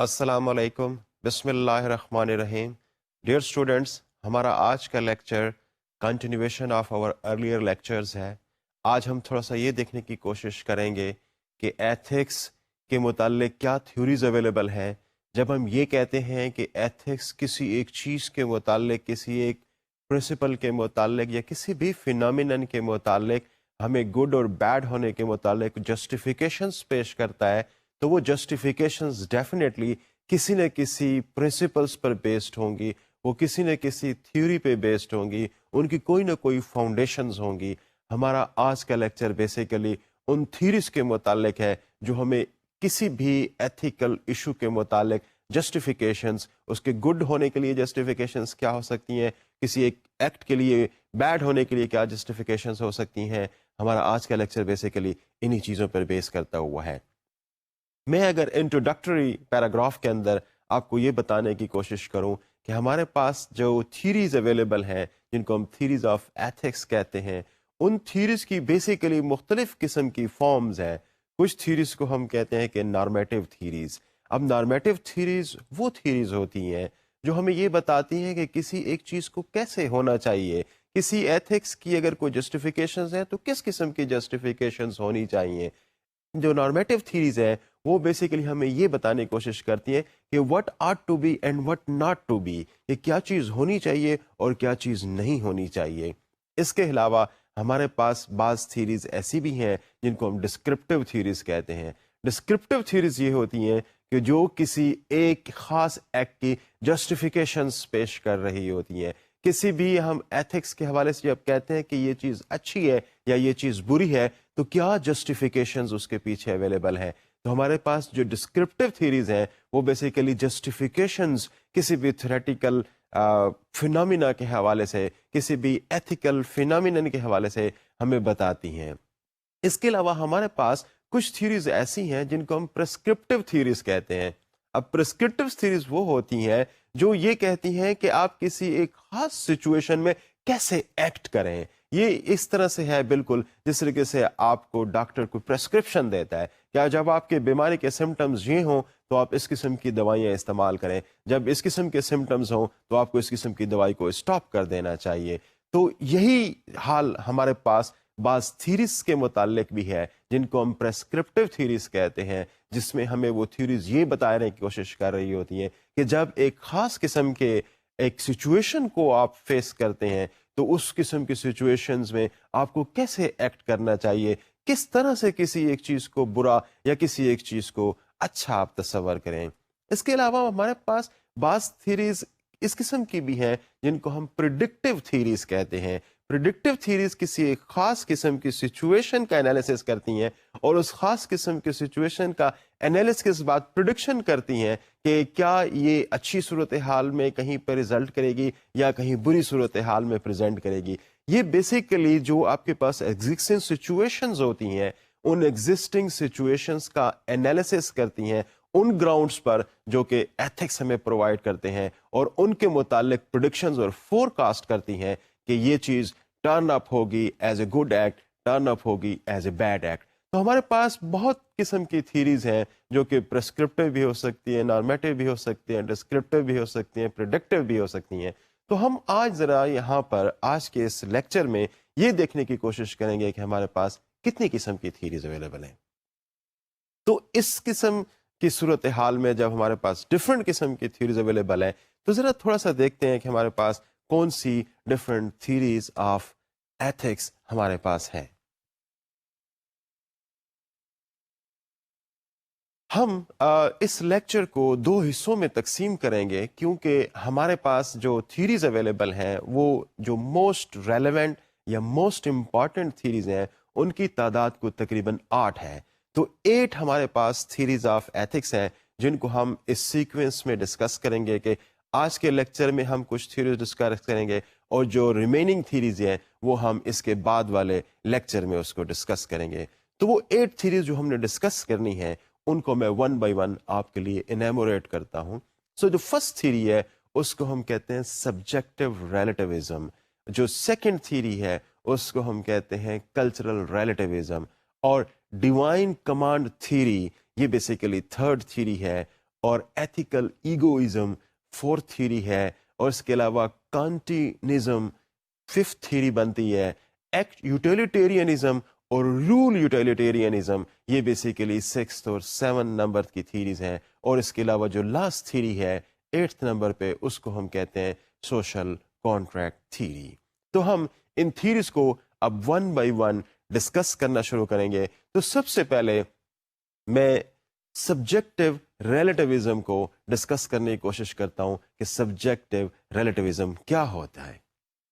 السلام علیکم، بسم اللہ الرحمن الرحیم. ڈیئر اسٹوڈنٹس، ہمارا آج کا lecture continuation of our earlier lectures ہے. آج ہم تھوڑا سا یہ دیکھنے کی کوشش کریں گے کہ ایتھکس کے متعلق کیا تھیوریز اویلیبل ہیں. جب ہم یہ کہتے ہیں کہ ایتھکس کسی ایک چیز کے متعلق، کسی ایک پرنسپل کے متعلق یا کسی بھی فینامینن کے متعلق ہمیں گڈ اور بیڈ ہونے کے متعلق جسٹیفیکیشنز پیش کرتا ہے، تو وہ جسٹیفیکیشنز ڈیفینیٹلی کسی نہ کسی پرنسپلس پر بیسڈ ہوں گی، وہ کسی نہ کسی تھیوری پہ بیسڈ ہوں گی، ان کی کوئی نہ کوئی فاؤنڈیشنز ہوں گی. ہمارا آج کا لیکچر بیسیکلی ان تھیوریز کے متعلق ہے جو ہمیں کسی بھی ایتھیکل ایشو کے متعلق جسٹیفیکیشنز، اس کے گڈ ہونے کے لیے جسٹیفیکیشنز کیا ہو سکتی ہیں، کسی ایک ایکٹ کے لیے بیڈ ہونے کے لیے کیا جسٹیفیکیشنز ہو سکتی ہیں. ہمارا آج کا لیکچر بیسیکلی انہی چیزوں پر بیس کرتا ہوا ہے. میں اگر انٹروڈکٹری پیراگراف کے اندر آپ کو یہ بتانے کی کوشش کروں کہ ہمارے پاس جو تھیریز اویلیبل ہیں، جن کو ہم تھیریز آف ایتھکس کہتے ہیں، ان تھیریز کی بیسیکلی مختلف قسم کی فارمز ہیں. کچھ تھیریز کو ہم کہتے ہیں کہ نارمیٹو تھیریز. اب نارمیٹو تھیریز وہ تھیریز ہوتی ہیں جو ہمیں یہ بتاتی ہیں کہ کسی ایک چیز کو کیسے ہونا چاہیے. کسی ایتھکس کی اگر کوئی جسٹیفیکیشنز ہیں تو کس قسم کی جسٹیفیکیشنز ہونی چاہیے. جو نارمیٹو تھیریز ہیں وہ بیسیکلی ہمیں یہ بتانے کی کوشش کرتی ہیں کہ what ought to be and what not to be, کہ کیا چیز ہونی چاہیے اور کیا چیز نہیں ہونی چاہیے. اس کے علاوہ ہمارے پاس بعض تھیریز ایسی بھی ہیں جن کو ہم ڈسکرپٹیو تھیریز کہتے ہیں. ڈسکرپٹیو تھیریز یہ ہوتی ہیں کہ جو کسی ایک خاص ایکٹ کی جسٹیفیکیشنز پیش کر رہی ہوتی ہیں. کسی بھی ہم ایتھکس کے حوالے سے جب کہتے ہیں کہ یہ چیز اچھی ہے یا یہ چیز بری ہے تو کیا جسٹیفیکیشنز اس کے پیچھے اویلیبل ہیں. تو ہمارے پاس جو ڈسکرپٹیو تھیریز ہیں وہ بیسیکلی جسٹیفیکیشنز کسی بھی تھیوریٹیکل فینامنا کے حوالے سے، کسی بھی ایتھیکل فینامینن کے حوالے سے ہمیں بتاتی ہیں. اس کے علاوہ ہمارے پاس کچھ تھیریز ایسی ہیں جن کو ہم پرسکرپٹیو تھیریز کہتے ہیں. اب پرسکرپٹیو تھیریز وہ ہوتی ہیں جو یہ کہتی ہیں کہ آپ کسی ایک خاص سچویشن میں کیسے ایکٹ کریں. یہ اس طرح سے ہے بالکل جس طریقے سے آپ کو ڈاکٹر کو پرسکرپشن دیتا ہے، کیا جب آپ کے بیماری کے سمٹمز یہ ہوں تو آپ اس قسم کی دوائیاں استعمال کریں، جب اس قسم کے سمٹمز ہوں تو آپ کو اس قسم کی دوائی کو اسٹاپ کر دینا چاہیے. تو یہی حال ہمارے پاس بعض تھیریز کے متعلق بھی ہے جن کو ہم پرسکرپٹیو تھیریز کہتے ہیں، جس میں ہمیں وہ تھیریز یہ بتانے کی کوشش کر رہی ہوتی ہیں کہ جب ایک خاص قسم کے ایک سچویشن کو آپ فیس کرتے ہیں تو اس قسم کی سچویشنز میں آپ کو کیسے ایکٹ کرنا چاہیے، کس طرح سے کسی ایک چیز کو برا یا کسی ایک چیز کو اچھا آپ تصور کریں. اس کے علاوہ ہمارے پاس بعض تھیریز اس قسم کی بھی ہیں جن کو ہم پریڈکٹیو تھیریز کہتے ہیں. پریڈکٹیو تھیریز کسی ایک خاص قسم کی سچویشن کا انالیسس کرتی ہیں اور اس خاص قسم کی سچویشن کا انالیسس کے بعد پریڈکشن کرتی ہیں کہ کیا یہ اچھی صورتحال میں کہیں پہ ریزلٹ کرے گی یا کہیں بری صورتحال میں پریزنٹ کرے گی. یہ بیسیکلی جو آپ کے پاس ایگزسٹنگ سچویشنز ہوتی ہیں، ان ایگزسٹنگ سچویشنز کا انالیسس کرتی ہیں ان گراؤنڈز پر جو کہ ایتھکس ہمیں پرووائڈ کرتے ہیں، اور ان کے متعلق پریڈکشنز اور فور کاسٹ کرتی ہیں کہ یہ چیز ٹرن اپ ہوگی as a good act, turn up ہوگی ایز اے بیڈ ایکٹ. تو ہمارے پاس بہت قسم کی تھیریز ہیں جو کہ پرسکرپٹیو بھی ہو سکتی ہیں، نارمیٹیو بھی ہو سکتی ہیں، ڈسکرپٹیو بھی ہو سکتی ہیں، پریڈکٹیو بھی ہو سکتی ہیں. تو ہم آج ذرا یہاں پر آج کے اس لیکچر میں یہ دیکھنے کی کوشش کریں گے کہ ہمارے پاس کتنی قسم کی تھیریز اویلیبل ہیں. تو اس قسم کی صورتحال میں جب ہمارے پاس ڈفرینٹ قسم کی تھیریز اویلیبل ہیں تو ذرا تھوڑا سا دیکھتے ہیں کہ ہمارے پاس کون سی ڈفرینٹ تھیریز آف ایتھکس ہمارے پاس ہیں. ہم اس لیکچر کو دو حصوں میں تقسیم کریں گے کیونکہ ہمارے پاس جو تھیریز اویلیبل ہیں وہ جو موسٹ ریلیونٹ یا موسٹ امپارٹنٹ تھیریز ہیں ان کی تعداد کو تقریباً 8 ہے. تو 8 ہمارے پاس تھیریز آف ایتھکس ہیں جن کو ہم اس سیکوینس میں ڈسکس کریں گے کہ آج کے لیکچر میں ہم کچھ تھیریز ڈسکس کریں گے اور جو ریمیننگ تھیریز ہیں وہ ہم اس کے بعد والے لیکچر میں اس کو ڈسکس کریں گے. تو وہ 8 تھیریز جو ہم نے ڈسکس کرنی ہے ان کو میں ون بائی ون آپ کے لیے انیموریٹ کرتا ہوں. سو جو فرسٹ تھیری ہے اس کو ہم کہتے ہیں سبجیکٹو ریلیٹیوزم. جو سیکنڈ تھیری ہے اس کو ہم کہتے ہیں کلچرل ریلیٹیوزم. اور ڈیوائن کمانڈ تھیری یہ بیسیکلی تھرڈ تھیری ہے. اور ایتھیکل ایگوئزم فورتھ تھیوری ہے، اور اس کے علاوہ کانٹینزم ففتھ تھیوری بنتی ہے، ایکٹ یوٹیلیٹیرینزم اور رول یوٹیلیٹیرینزم یہ بیسیکلی 6 اور 7 نمبر کی تھیریز ہیں، اور اس کے علاوہ جو لاسٹ تھیری ہے 8 نمبر پہ اس کو ہم کہتے ہیں سوشل کانٹریکٹ تھیری۔ تو ہم ان تھیریز کو اب ون بائی ون ڈسکس کرنا شروع کریں گے۔ تو سب سے پہلے میں سبجیکٹو ریلیٹیوزم کو ڈسکس کرنے کی کوشش کرتا ہوں کہ سبجیکٹو ریلیٹیوزم کیا ہوتا ہے۔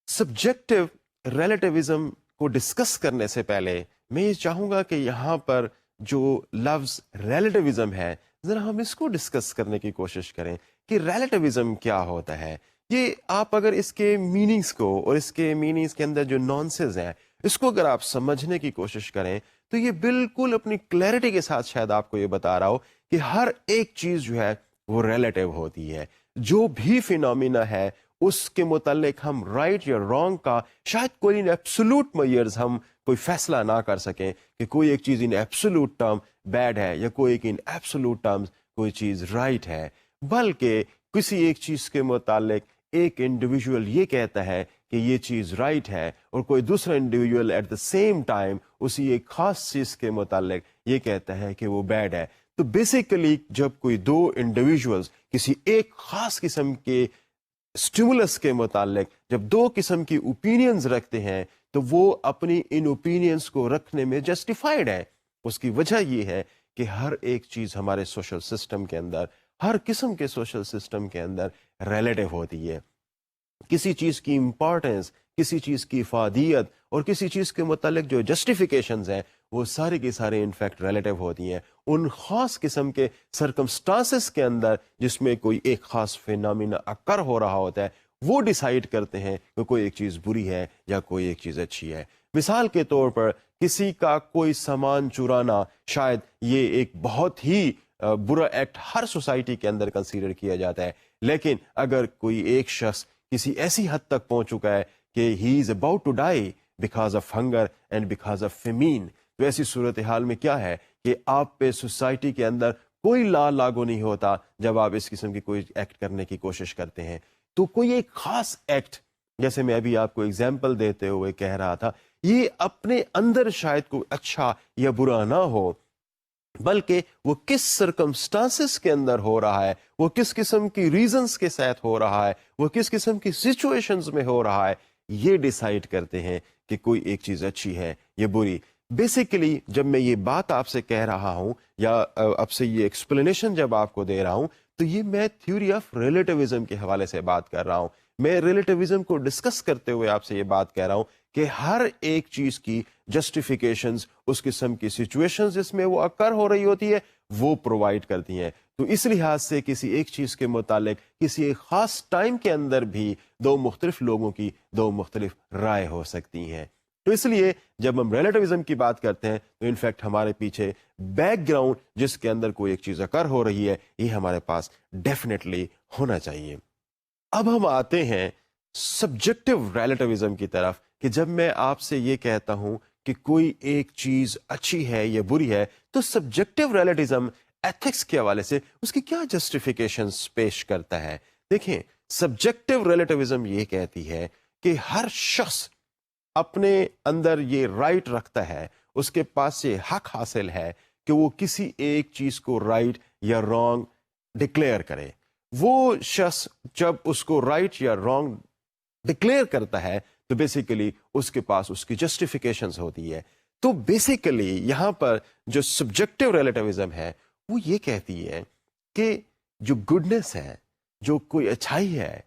سبجیکٹو ریلیٹیوزم کو ڈسکس کرنے سے پہلے میں یہ چاہوں گا کہ یہاں پر جو لفظ ریلیٹیوزم ہے ذرا ہم اس کو ڈسکس کرنے کی کوشش کریں کہ ریلیٹیوزم کیا ہوتا ہے۔ یہ آپ اگر اس کے میننگز کو اور اس کے میننگز کے اندر جو نانسز ہیں اس کو اگر آپ سمجھنے کی کوشش کریں تو یہ بالکل اپنی کلیئرٹی کے ساتھ شاید آپ کو یہ بتا رہا ہو کہ ہر ایک چیز جو ہے وہ ریلیٹیو ہوتی ہے۔ جو بھی فینومینا ہے اس کے متعلق ہم رائٹ یا رانگ کا شاید کوئی ان ایبسولوٹ میئرز ہم کوئی فیصلہ نہ کر سکیں کہ کوئی ایک چیز ان ایبسولوٹ ٹرم بیڈ ہے یا کوئی ایک ان ایبسولوٹ ٹرمز کوئی چیز رائٹ ہے، بلکہ کسی ایک چیز کے متعلق ایک انڈیویجول یہ کہتا ہے کہ یہ چیز رائٹ ہے اور کوئی دوسرا individual at the same time اسی ایک خاص چیز کے متعلق یہ کہتا ہے کہ وہ بیڈ ہے۔ تو بیسیکلی جب کوئی دو انڈیویجولز کسی ایک خاص قسم کے اسٹیمولس کے متعلق جب دو قسم کی اوپینینز رکھتے ہیں تو وہ اپنی ان اوپینینز کو رکھنے میں جسٹیفائڈ ہے۔ اس کی وجہ یہ ہے کہ ہر ایک چیز ہمارے سوشل سسٹم کے اندر، ہر قسم کے سوشل سسٹم کے اندر ریلیٹیو ہوتی ہے۔ کسی چیز کی امپورٹنس، کسی چیز کی افادیت اور کسی چیز کے متعلق جو جسٹیفیکیشنز ہیں وہ سارے کے سارے انفیکٹ ریلیٹیو ہوتی ہیں ان خاص قسم کے سرکمسٹانسز کے اندر جس میں کوئی ایک خاص فینامنا اکر ہو رہا ہوتا ہے، وہ ڈیسائیڈ کرتے ہیں کہ کوئی ایک چیز بری ہے یا کوئی ایک چیز اچھی ہے۔ مثال کے طور پر کسی کا کوئی سامان چرانا شاید یہ ایک بہت ہی برا ایکٹ ہر سوسائٹی کے اندر کنسیڈر کیا جاتا ہے، لیکن اگر کوئی ایک شخص کسی ایسی حد تک پہنچ چکا ہے کہ he is about to die because of hunger and because of famine, تو ایسی صورتحال میں کیا ہے کہ آپ پہ سوسائٹی کے اندر کوئی لا لاگو نہیں ہوتا جب آپ اس قسم کی کوئی ایکٹ کرنے کی کوشش کرتے ہیں۔ تو کوئی ایک خاص ایکٹ جیسے میں ابھی آپ کو اگزامپل دیتے ہوئے کہہ رہا تھا، یہ اپنے اندر شاید کوئی اچھا یا برا نہ ہو، بلکہ وہ کس سرکمسٹانسز کے اندر ہو رہا ہے، وہ کس قسم کی ریزنز کے ساتھ ہو رہا ہے، وہ کس قسم کی سچویشنز میں ہو رہا ہے، یہ ڈیسائیڈ کرتے ہیں کہ کوئی ایک چیز اچھی ہے یا بری۔ بیسیکلی جب میں یہ بات آپ سے کہہ رہا ہوں یا اب سے یہ ایکسپلینیشن جب آپ کو دے رہا ہوں تو یہ میں تھیوری آف ریلیٹیوزم کے حوالے سے بات کر رہا ہوں۔ میں ریلیٹیوزم کو ڈسکس کرتے ہوئے آپ سے یہ بات کہہ رہا ہوں کہ ہر ایک چیز کی جسٹیفیکیشنز اس قسم کی سچویشنز جس میں وہ اکر ہو رہی ہوتی ہے وہ پرووائڈ کرتی ہیں۔ تو اس لحاظ سے کسی ایک چیز کے متعلق کسی ایک خاص ٹائم کے اندر بھی دو مختلف لوگوں کی دو مختلف رائے ہو سکتی ہیں۔ تو اس لیے جب ہم ریلیٹیوزم کی بات کرتے ہیں تو انفیکٹ ہمارے پیچھے بیک گراؤنڈ جس کے اندر کوئی ایک چیز اکر ہو رہی ہے یہ ہمارے پاس ڈیفینیٹلی ہونا چاہیے۔ اب ہم آتے ہیں سبجیکٹو ریلیٹیوزم کی طرف کہ جب میں آپ سے یہ کہتا ہوں کہ کوئی ایک چیز اچھی ہے یا بری ہے تو سبجیکٹو ریلیٹیوزم ایتھکس کے حوالے سے اس کی کیا جسٹیفیکیشنز پیش کرتا ہے۔ دیکھیں سبجیکٹو ریلیٹیوزم یہ کہتی ہے کہ ہر شخص اپنے اندر یہ رائٹ رکھتا ہے، اس کے پاس یہ حق حاصل ہے کہ وہ کسی ایک چیز کو رائٹ یا رانگ ڈکلیئر کرے۔ وہ شخص جب اس کو رائٹ یا رانگ ڈکلیئر کرتا ہے تو بیسیکلی اس کے پاس اس کی جسٹیفیکیشنز ہوتی ہے۔ تو بیسیکلی یہاں پر جو سبجیکٹو ریلیٹیوزم ہے وہ یہ کہتی ہے کہ جو گڈنس ہے، جو کوئی اچھائی ہے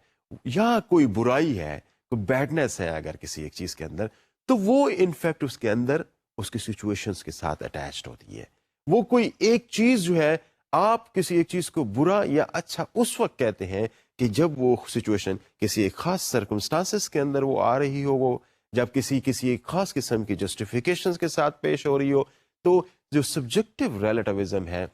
یا کوئی برائی ہے، کوئی بیڈنس ہے اگر کسی ایک چیز کے اندر، تو وہ انفیکٹ اس کے اندر اس کی سچویشنز کے ساتھ اٹیچڈ ہوتی ہے۔ وہ کوئی ایک چیز جو ہے آپ کسی ایک چیز کو برا یا اچھا اس وقت کہتے ہیں کہ جب وہ سچویشن کسی ایک خاص سرکمسٹانسز کے اندر وہ آ رہی ہو، وہ جب کسی ایک خاص قسم کی جسٹیفیکیشنز کے ساتھ پیش ہو رہی ہو۔ تو جو سبجیکٹو ریلیٹیوزم ہے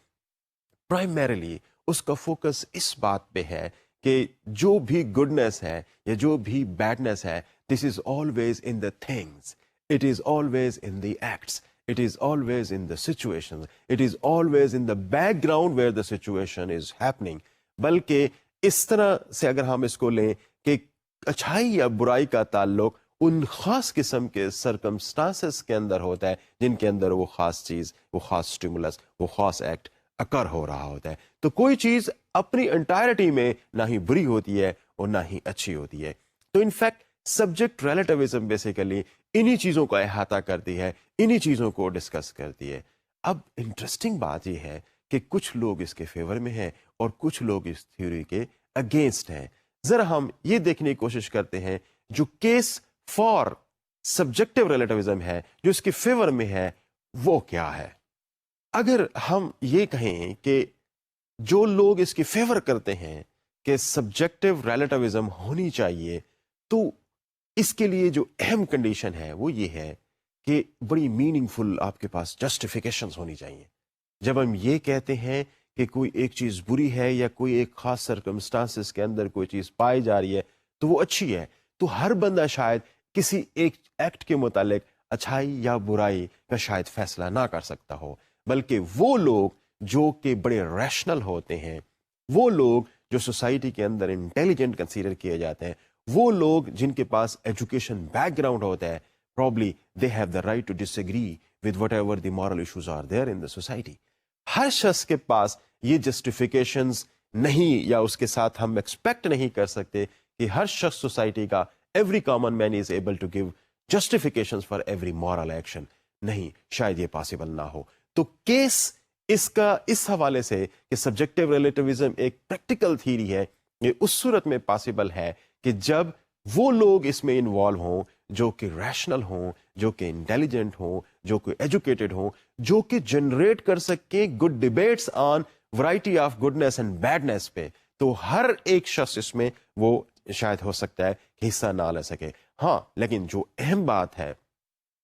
پرائمریلی اس کا فوکس اس بات پہ ہے کہ جو بھی گڈنس ہے یا جو بھی بیڈنس ہے، this is always in the things, it is always in the acts, It is always in the situations. It is always in the background where the situation is happening. بلکہ اس طرح سے اگر ہم اس کو لیں کہ اچھائی یا برائی کا تعلق ان خاص قسم کے سرکمسٹانسز کے اندر ہوتا ہے جن کے اندر وہ خاص چیز، وہ خاص سٹیمولس، وہ خاص ایکٹ اکر ہو رہا ہوتا ہے. تو کوئی چیز اپنی انٹائرٹی میں نہ ہی بری ہوتی ہے اور نہ ہی اچھی ہوتی ہے. تو انفیکٹ سبجیکٹ ریلیٹیوزم بیسیکلی انہی چیزوں کا احاطہ کرتی ہے، انہی چیزوں کو ڈسکس کرتی ہے. اب انٹرسٹنگ بات یہ ہے کہ کچھ لوگ اس کے فیور میں ہیں اور کچھ لوگ اس تھیوری کے اگینسٹ ہیں. ذرا ہم یہ دیکھنے کی کوشش کرتے ہیں جو کیس فار سبجیکٹو ریلیٹیوزم ہے، جو اس کے فیور میں ہے، وہ کیا ہے. اگر ہم یہ کہیں کہ جو لوگ اس کی فیور کرتے ہیں کہ سبجیکٹو ریلیٹیوزم ہونی چاہیے، تو اس کے لیے جو اہم کنڈیشن ہے وہ یہ ہے کہ بڑی میننگ فل آپ کے پاس جسٹیفیکیشنز ہونی چاہیے. جب ہم یہ کہتے ہیں کہ کوئی ایک چیز بری ہے یا کوئی ایک خاص سرکمسٹانسز کے اندر کوئی چیز پائی جا رہی ہے تو وہ اچھی ہے، تو ہر بندہ شاید کسی ایک ایکٹ کے متعلق اچھائی یا برائی کا شاید فیصلہ نہ کر سکتا ہو، بلکہ وہ لوگ جو کہ بڑے ریشنل ہوتے ہیں، وہ لوگ جو سوسائٹی کے اندر انٹیلیجنٹ کنسیڈر کیے جاتے ہیں، وہ لوگ جن کے پاس ایجوکیشن بیک گراؤنڈ ہوتا ہے، probably they have the right to disagree with whatever the moral issues are there in the society. ہر شخص کے پاس یہ جسٹیفیکیشنز نہیں، یا اس کے ساتھ ہم ایکسپیکٹ نہیں کر سکتے کہ ہر شخص سوسائٹی کا every common man is able to give justifications for every moral action. نہیں، شاید یہ پاسبل نہ ہو. تو کیس اس کا اس حوالے سے کہ سبجیکٹو ریلیٹیوزم ایک پریکٹیکل تھیوری ہے، یہ اس صورت میں پاسبل ہے کہ جب وہ لوگ اس میں انوالو ہوں جو کہ ریشنل ہوں، جو کہ انٹیلیجنٹ ہوں، جو کہ ایجوکیٹڈ ہوں، جو کہ جنریٹ کر سکیں good debates on variety of goodness and badness پہ. تو ہر ایک شخص اس میں وہ شاید ہو سکتا ہے کہ حصہ نہ لے سکے. ہاں، لیکن جو اہم بات ہے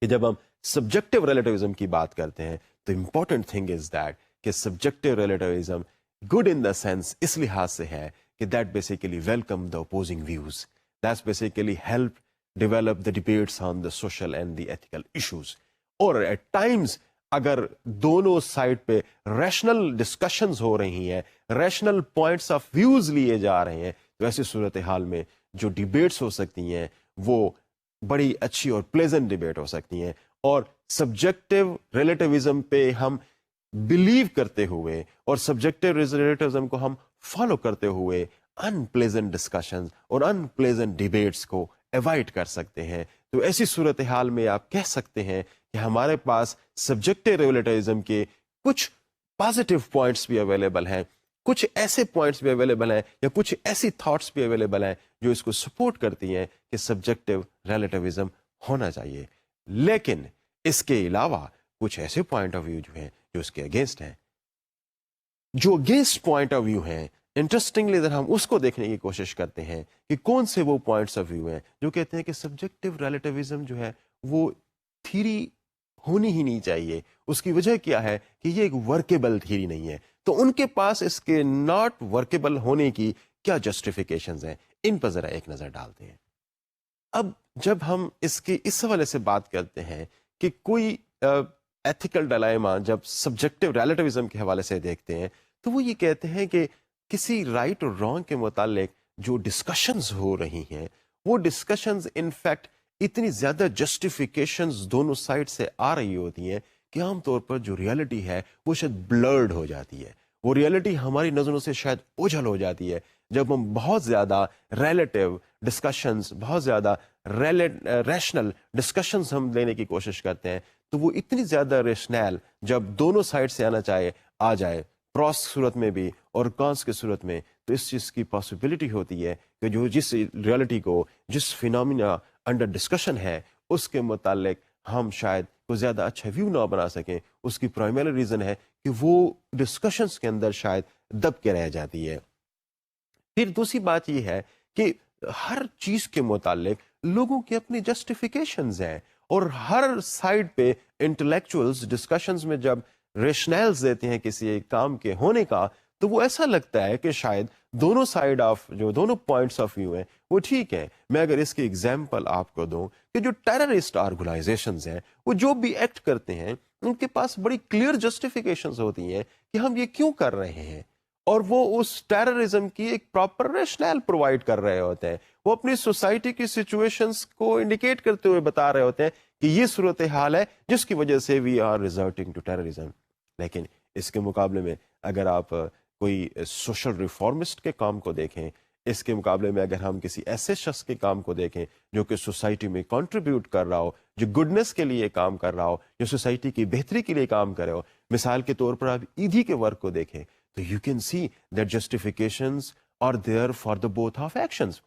کہ جب ہم سبجیکٹو ریلیٹیوزم کی بات کرتے ہیں تو امپورٹنٹ تھنگ از دیٹ کہ subjective relativism good in the sense اس لحاظ سے ہے کہ that basically welcome the opposing views, that's basically help develop the debates on the social and the ethical issues. اور at times اگر دونوں side پہ ریشنل ڈسکشنز ہو رہی ہیں، ریشنل پوائنٹس آف ویوز لیے جا رہے ہیں، تو ایسی صورتحال میں جو ڈیبیٹس ہو سکتی ہیں وہ بڑی اچھی اور پلیزنٹ ڈیبیٹ ہو سکتی ہیں. اور سبجیکٹو ریلیٹیوزم پہ ہم بلیو کرتے ہوئے اور سبجیکٹو ریلیٹیوزم کو ہم فالو کرتے ہوئے ان پلیزنٹ ڈسکشنز اور ان پلیزنٹ ڈیبیٹس کو ایوائڈ کر سکتے ہیں. تو ایسی صورتحال میں آپ کہہ سکتے ہیں کہ ہمارے پاس سبجیکٹو ریلیٹیوزم کے کچھ پازیٹیو پوائنٹس بھی اویلیبل ہیں، کچھ ایسے پوائنٹس بھی اویلیبل ہیں یا کچھ ایسی تھاٹس بھی اویلیبل ہیں جو اس کو سپورٹ کرتی ہیں کہ سبجیکٹو ریلیٹیوزم ہونا چاہیے. لیکن اس کے علاوہ کچھ ایسے پوائنٹ آف ویو جو ہیں جو اس کے اگینسٹ ہیں. جو اگینسٹ پوائنٹ آف ویو ہیں، انٹرسٹنگلی اگر ہم اس کو دیکھنے کی کوشش کرتے ہیں کہ کون سے وہ پوائنٹس آف ویو ہیں جو کہتے ہیں کہ سبجیکٹو ریلیٹیوزم جو ہے وہ تھیری ہونی ہی نہیں چاہیے. اس کی وجہ کیا ہے کہ یہ ایک ورکیبل تھیری نہیں ہے. تو ان کے پاس اس کے ناٹ ورکیبل ہونے کی کیا جسٹیفیکیشنز ہیں، ان پر ذرا ایک نظر ڈالتے ہیں. اب جب ہم اس کے اس حوالے سے بات کرتے ہیں کہ کوئی ایتھیکل ڈائلیما جب سبجیکٹو ریلیٹیوزم کے حوالے سے دیکھتے ہیں تو وہ یہ کہتے ہیں کہ کسی رائٹ اور رانگ کے متعلق جو ڈسکشنز ہو رہی ہیں وہ ڈسکشنز ان فیکٹ اتنی زیادہ جسٹیفیکیشنز دونوں سائڈ سے آ رہی ہوتی ہیں کہ عام طور پر جو ریئلٹی ہے وہ شاید بلرڈ ہو جاتی ہے. وہ ریئلٹی ہماری نظروں سے شاید اوجھل ہو جاتی ہے جب ہم بہت زیادہ ریلیٹیو ڈسکشنز، بہت زیادہ ریشنل ڈسکشنز ہم لینے کی کوشش کرتے ہیں. تو وہ اتنی زیادہ ریشنل جب دونوں سائڈ سے آ جائے پروس صورت میں بھی اور کانس کی صورت میں، تو اس چیز کی پاسبلٹی ہوتی ہے کہ جو جس ریئلٹی کو، جس فینومینا انڈر ڈسکشن ہے اس کے متعلق ہم شاید کوئی زیادہ اچھا ویو نہ بنا سکیں. اس کی پرائمری ریزن ہے کہ وہ ڈسکشنز کے اندر شاید دب کے رہ جاتی ہے. پھر دوسری بات یہ ہے کہ ہر چیز کے متعلق لوگوں کی اپنی جسٹیفیکیشنز ہیں، اور ہر سائڈ پہ انٹلیکچوئلز ڈسکشنز میں جب ریشنلز دیتے ہیں کسی ایک کام کے ہونے کا، تو وہ ایسا لگتا ہے کہ شاید دونوں سائڈ آف جو دونوں پوائنٹس آف ویو ہیں وہ ٹھیک ہے. میں اگر اس کی ایگزامپل آپ کو دوں کہ جو ٹیررسٹ آرگنائزیشنز ہیں وہ جو بھی ایکٹ کرتے ہیں ان کے پاس بڑی کلیئر جسٹیفیکیشنز ہوتی ہیں کہ ہم یہ کیوں کر رہے ہیں, اور وہ اس ٹیررزم کی ایک پراپر ریشنل پرووائڈ کر رہے ہوتے ہیں. وہ اپنی سوسائٹی کی سچویشنز کو انڈیکیٹ کرتے ہوئے بتا رہے ہوتے ہیں کہ یہ صورتحال ہے جس کی وجہ سے we are resorting to terrorism. لیکن اس کے مقابلے میں اگر آپ کوئی سوشل ریفارمسٹ کے کام کو دیکھیں, اس کے مقابلے میں اگر ہم کسی ایسے شخص کے کام کو دیکھیں جو کہ سوسائٹی میں کنٹریبیوٹ کر رہا ہو, جو گڈنس کے لیے کام کر رہا ہو, جو سوسائٹی کی بہتری کے لیے کام کرے ہو, مثال کے طور پر آپ ایدھی کے ورک کو دیکھیں تو you can see that justifications are there for the both of actions.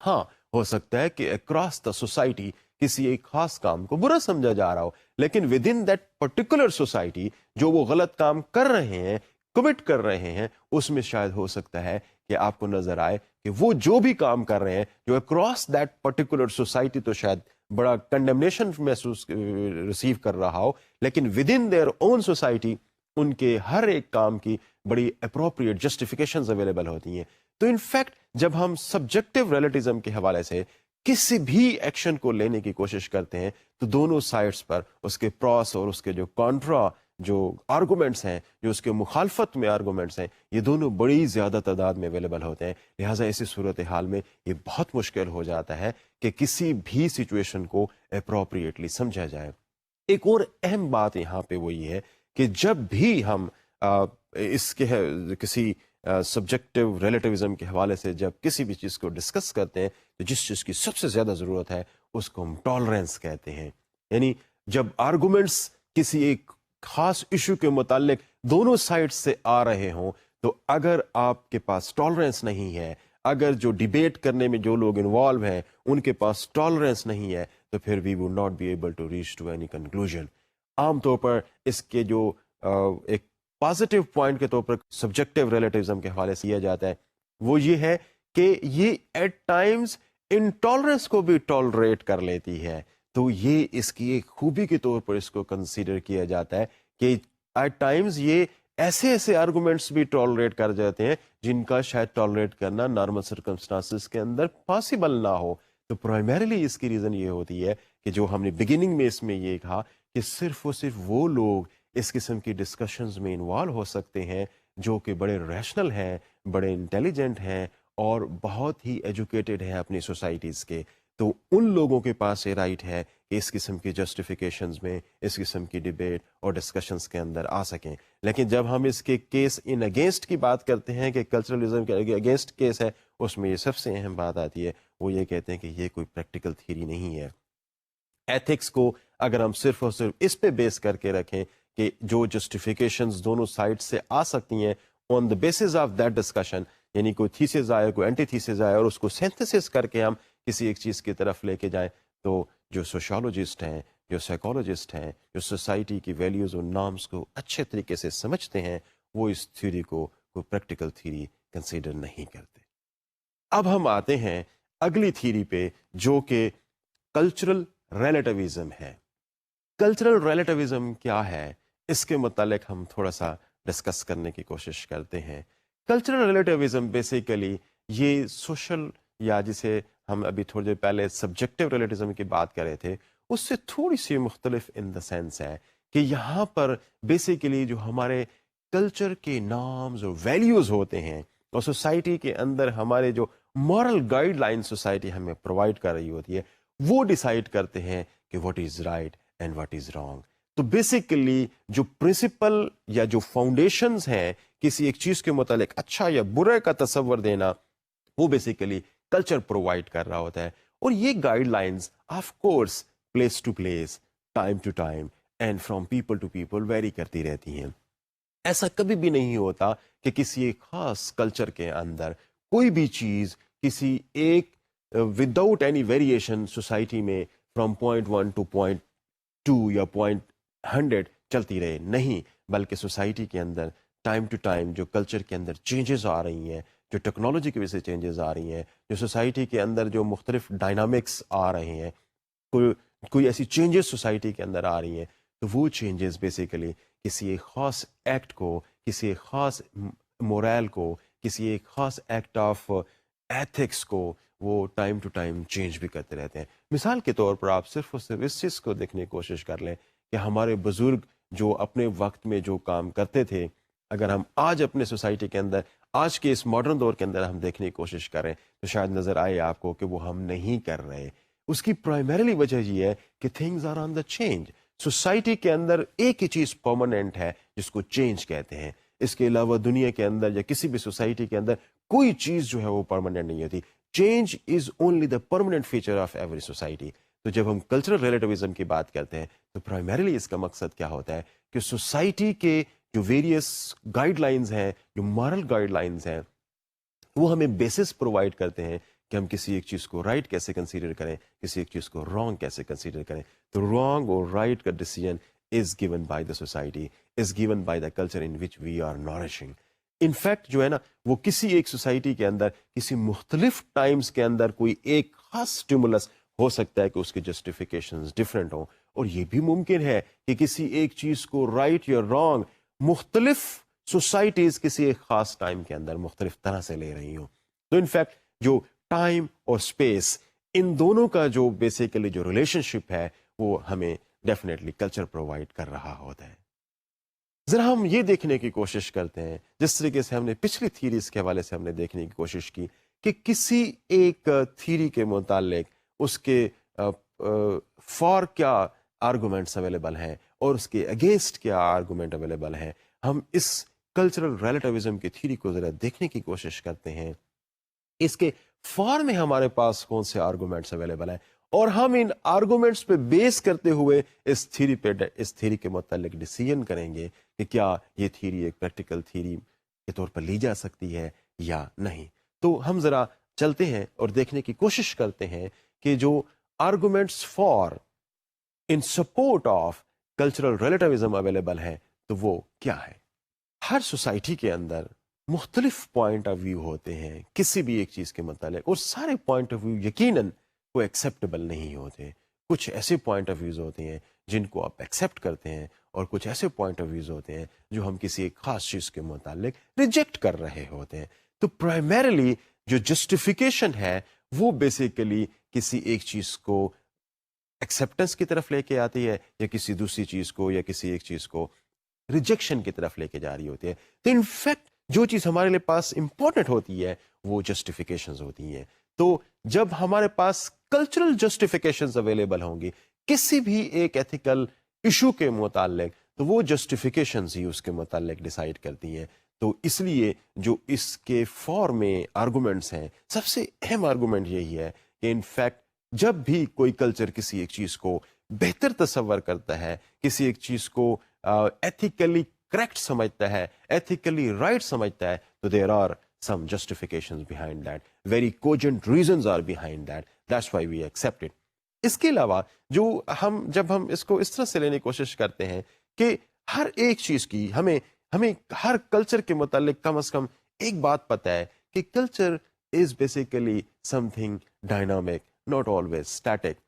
ہاں, ہو سکتا ہے کہ اکراس دا سوسائٹی کسی ایک خاص کام کو برا سمجھا جا رہا ہو, لیکن with in that particular society جو وہ غلط کام کر رہے ہیں, کمٹ کر رہے ہیں, اس میں شاید ہو سکتا ہے کہ آپ کو نظر آئے کہ وہ جو بھی کام کر رہے ہیں جو اکراس دیٹ پرٹیکولر سوسائٹی تو شاید بڑا کنڈمنیشن محسوس ریسیو کر رہا ہو, لیکن within their own society ان کے ہر ایک کام کی بڑی اپروپریٹ جسٹیفیکیشنز اویلیبل ہوتی ہیں. تو ان فیکٹ جب ہم سبجیکٹو ریلیٹزم کے حوالے سے کسی بھی ایکشن کو لینے کی کوشش کرتے ہیں تو دونوں سائڈز پر اس کے پراس اور اس کے جو کانٹرا جو آرگومنٹس ہیں, جو اس کے مخالفت میں آرگومنٹس ہیں, یہ دونوں بڑی زیادہ تعداد میں اویلیبل ہوتے ہیں. لہٰذا ایسی صورتحال میں یہ بہت مشکل ہو جاتا ہے کہ کسی بھی سچویشن کو اپروپریٹلی سمجھا جائے. ایک اور اہم بات یہاں پہ وہ یہ ہے کہ جب بھی ہم اس کے کسی سبجیکٹو ریلیٹیوزم کے حوالے سے جب کسی بھی چیز کو ڈسکس کرتے ہیں تو جس چیز کی سب سے زیادہ ضرورت ہے اس کو ہم ٹالرنس کہتے ہیں. یعنی جب آرگومنٹس کسی ایک خاص ایشو کے متعلق دونوں سائڈ سے آ رہے ہوں تو اگر آپ کے پاس ٹالرنس نہیں ہے, اگر جو ڈیبیٹ کرنے میں جو لوگ انوالو ہیں ان کے پاس ٹالرنس نہیں ہے, تو پھر we will not be able to reach to any conclusion. عام طور پر اس کے جو ایک پازیٹیو پوائنٹ کے طور پر سبجیکٹو ریلیٹیوزم کے حوالے سے کیا جاتا ہے وہ یہ ہے کہ یہ ایٹ ٹائمز انٹالرنس کو بھی ٹالریٹ کر لیتی ہے. تو یہ اس کی ایک خوبی کے طور پر اس کو کنسیڈر کیا جاتا ہے کہ ایٹ ٹائمز یہ ایسے ایسے آرگومنٹس بھی ٹالریٹ کر جاتے ہیں جن کا شاید ٹالریٹ کرنا نارمل سرکمسٹانسز کے اندر پاسبل نہ ہو. تو پرائمریلی اس کی ریزن یہ ہوتی ہے کہ جو ہم نے بگننگ میں اس میں یہ کہا کہ صرف وہ لوگ اس قسم کی ڈسکشنز میں انوالو ہو سکتے ہیں جو کہ بڑے ریشنل ہیں, بڑے انٹیلیجنٹ ہیں اور بہت ہی ایجوکیٹڈ ہیں اپنی سوسائٹیز کے. تو ان لوگوں کے پاس یہ رائٹ ہے کہ اس قسم کی جسٹیفیکیشنز میں, اس قسم کی ڈیبیٹ اور ڈسکشنز کے اندر آ سکیں. لیکن جب ہم اس کے کیس ان اگینسٹ کی بات کرتے ہیں کہ کلچرلزم کے اگینسٹ کیس ہے, اس میں یہ سب سے اہم بات آتی ہے, وہ یہ کہتے ہیں کہ یہ کوئی پریکٹیکل تھیوری نہیں ہے. ایتھکس کو اگر ہم صرف اور صرف اس پہ بیس کر کے رکھیں کہ جو جسٹیفیکیشنز دونوں سائڈ سے آ سکتی ہیں on the basis of that discussion, یعنی کوئی تھیسز آئے, کوئی اینٹی تھیسز آئے اور اس کو سینتھسس کر کے ہم کسی ایک چیز کی طرف لے کے جائیں, تو جو سوشالوجسٹ ہیں, جو سائیکالوجسٹ ہیں, جو سوسائٹی کی ویلیوز اور نارمس کو اچھے طریقے سے سمجھتے ہیں, وہ اس تھیوری کو کوئی پریکٹیکل تھیوری کنسیڈر نہیں کرتے. اب ہم آتے ہیں اگلی تھیوری پہ جو کہ کلچرل ریلیٹیوزم ہے. کلچرل ریلیٹیوزم کیا ہے, اس کے متعلق ہم تھوڑا سا ڈسکس کرنے کی کوشش کرتے ہیں. کلچرل ریلیٹیوزم بیسیکلی یہ سوشل, یا جسے ہم ابھی تھوڑی دیر پہلے سبجیکٹو ریلیٹیوزم کی بات کر رہے تھے, اس سے تھوڑی سی مختلف ان دا سینس ہے کہ یہاں پر بیسیکلی جو ہمارے کلچر کے نارمز اور ویلیوز ہوتے ہیں اور سوسائٹی کے اندر ہمارے جو مورل گائیڈ لائن سوسائٹی ہمیں پرووائڈ کر رہی ہوتی ہے, وہ ڈیسائیڈ کرتے ہیں کہ what is right and what is wrong. تو بیسیکلی جو پرنسپل یا جو فاؤنڈیشنز ہیں کسی ایک چیز کے متعلق اچھا یا برے کا تصور دینا, وہ بیسیکلی کلچر پرووائڈ کر رہا ہوتا ہے. اور یہ guidelines of course place to place, time to time and from people to people vary کرتی رہتی ہیں. ایسا کبھی بھی نہیں ہوتا کہ کسی ایک خاص کلچر کے اندر کوئی بھی چیز کسی ایک وداؤٹ اینی ویریشن سوسائٹی میں فرام پوائنٹ 1 ٹو پوائنٹ 2 یا پوائنٹ 100 چلتی رہے. نہیں, بلکہ سوسائٹی کے اندر ٹائم ٹو ٹائم جو کلچر کے اندر چینجز آ رہی ہیں, جو ٹیکنالوجی کی وجہ سے چینجز آ رہی ہیں, جو سوسائٹی کے اندر جو مختلف ڈائنامکس آ رہے ہیں, کوئی ایسی چینجز سوسائٹی کے اندر آ رہی ہیں, تو وہ چینجز بیسیکلی کسی ایک خاص ایکٹ کو, کسی ایک خاص مورال کو, کسی ایک خاص ایکٹ آف ایتھکس کو وہ ٹائم ٹو ٹائم چینج بھی کرتے رہتے ہیں. مثال کے طور پر آپ صرف اور صرف اس چیز کو دیکھنے کی کوشش کر لیں کہ ہمارے بزرگ جو اپنے وقت میں جو کام کرتے تھے, اگر ہم آج اپنے سوسائٹی کے اندر, آج کے اس ماڈرن دور کے اندر ہم دیکھنے کی کوشش کریں تو شاید نظر آئے آپ کو کہ وہ ہم نہیں کر رہے. اس کی پرائمریلی وجہ یہ ہے کہ things are on the change. Society کے اندر ایک ہی چیز پرماننٹ ہے جس کو چینج کہتے ہیں. اس کے علاوہ دنیا کے اندر یا کسی بھی سوسائٹی کے اندر کوئی چیز جو ہے وہ پرماننٹ نہیں ہوتی. Change is only the permanent feature of every society. تو جب ہم کلچرل ریلیٹیوزم کی بات کرتے ہیں تو پرائمریلی اس کا مقصد کیا ہوتا ہے کہ سوسائٹی کے جو ویریس گائیڈ لائنز ہیں, جو مارل گائیڈ لائنز ہیں, وہ ہمیں بیسس پرووائڈ کرتے ہیں کہ ہم کسی ایک چیز کو رائٹ کیسے کنسیڈر کریں, کسی ایک چیز کو رانگ کیسے کنسیڈر کریں. تو رانگ اور رائٹ کا decision is given by the society, is given by the culture in which we are nourishing. In fact جو ہے نا وہ کسی ایک سوسائٹی کے اندر کسی مختلف ٹائمز کے اندر کوئی ایک خاص اسٹیمولس ہو سکتا ہے کہ اس کی جسٹیفیکیشنز ڈفرینٹ ہوں, اور یہ بھی ممکن ہے کہ کسی ایک چیز کو رائٹ یا رانگ مختلف سوسائٹیز کسی ایک خاص ٹائم کے اندر مختلف طرح سے لے رہی ہوں. تو ان فیکٹ جو ٹائم اور اسپیس, ان دونوں کا جو بیسیکلی جو ریلیشن شپ ہے وہ ہمیں ڈیفینیٹلی کلچر پرووائڈ کر رہا ہوتا ہے. ذرا ہم یہ دیکھنے کی کوشش کرتے ہیں, جس طریقے سے ہم نے پچھلی تھیریز کے حوالے سے ہم نے دیکھنے کی کوشش کی کہ کسی ایک تھیری کے متعلق اس کے فار کیا آرگومنٹس اویلیبل ہیں اور اس کے اگینسٹ کیا آرگومنٹ اویلیبل ہیں. ہم اس کلچرل ریلیٹیوزم کی تھیری کو ذرا دیکھنے کی کوشش کرتے ہیں, اس کے فار میں ہمارے پاس کون سے آرگومنٹس اویلیبل ہیں, اور ہم ان آرگومنٹس پہ بیس کرتے ہوئے اس تھیری کے متعلق ڈیسیژن کریں گے کہ کیا یہ تھیری ایک پریکٹیکل تھیری کے طور پر لی جا سکتی ہے یا نہیں. تو ہم ذرا چلتے ہیں اور دیکھنے کی کوشش کرتے ہیں کہ جو arguments for in support of cultural relativism available ہیں تو وہ کیا ہے. ہر سوسائٹی کے اندر مختلف پوائنٹ آف ویو ہوتے ہیں کسی بھی ایک چیز کے متعلق, اور سارے پوائنٹ آف ویو یقیناً وہ ایکسیپٹیبل نہیں ہوتے. کچھ ایسے پوائنٹ آف ویوز ہوتے ہیں جن کو آپ ایکسیپٹ کرتے ہیں, اور کچھ ایسے پوائنٹ آف ویوز ہوتے ہیں جو ہم کسی ایک خاص چیز کے متعلق ریجیکٹ کر رہے ہوتے ہیں. تو پرائمریلی جو جسٹیفیکیشن ہے وہ بیسیکلی کسی ایک چیز کو ایکسیپٹنس کی طرف لے کے آتی ہے, یا کسی دوسری چیز کو یا کسی ایک چیز کو ریجیکشن کی طرف لے کے جا رہی ہوتی ہے. تو ان فیکٹ جو چیز ہمارے لیے پاس امپورٹنٹ ہوتی ہے وہ جسٹیفیکیشنز ہوتی ہیں. تو جب ہمارے پاس کلچرل جسٹیفیکیشنز اویلیبل ہوں گی کسی بھی ایک ایتھیکل ایشو کے متعلق, تو وہ جسٹیفیکیشنز ہی اس کے متعلق ڈیسائیڈ کرتی ہیں. تو اس لیے جو اس کے فار میں آرگومنٹس ہیں, سب سے اہم آرگومنٹ یہی ہے کہ ان فیکٹ جب بھی کوئی کلچر کسی ایک چیز کو بہتر تصور کرتا ہے, کسی ایک چیز کو ایتھیکلی کریکٹ سمجھتا ہے, ایتھیکلی رائٹ سمجھتا ہے, تو there are some justifications behind that, very cogent reasons are behind that, that's why we accept it. اس کے علاوہ جب ہم اس کو اس طرح سے لینے کی کوشش کرتے ہیں کہ ہر ایک چیز کی ہمیں ہر کلچر کے متعلق کم از کم ایک بات پتہ ہے کہ culture is basically something dynamic, not always static.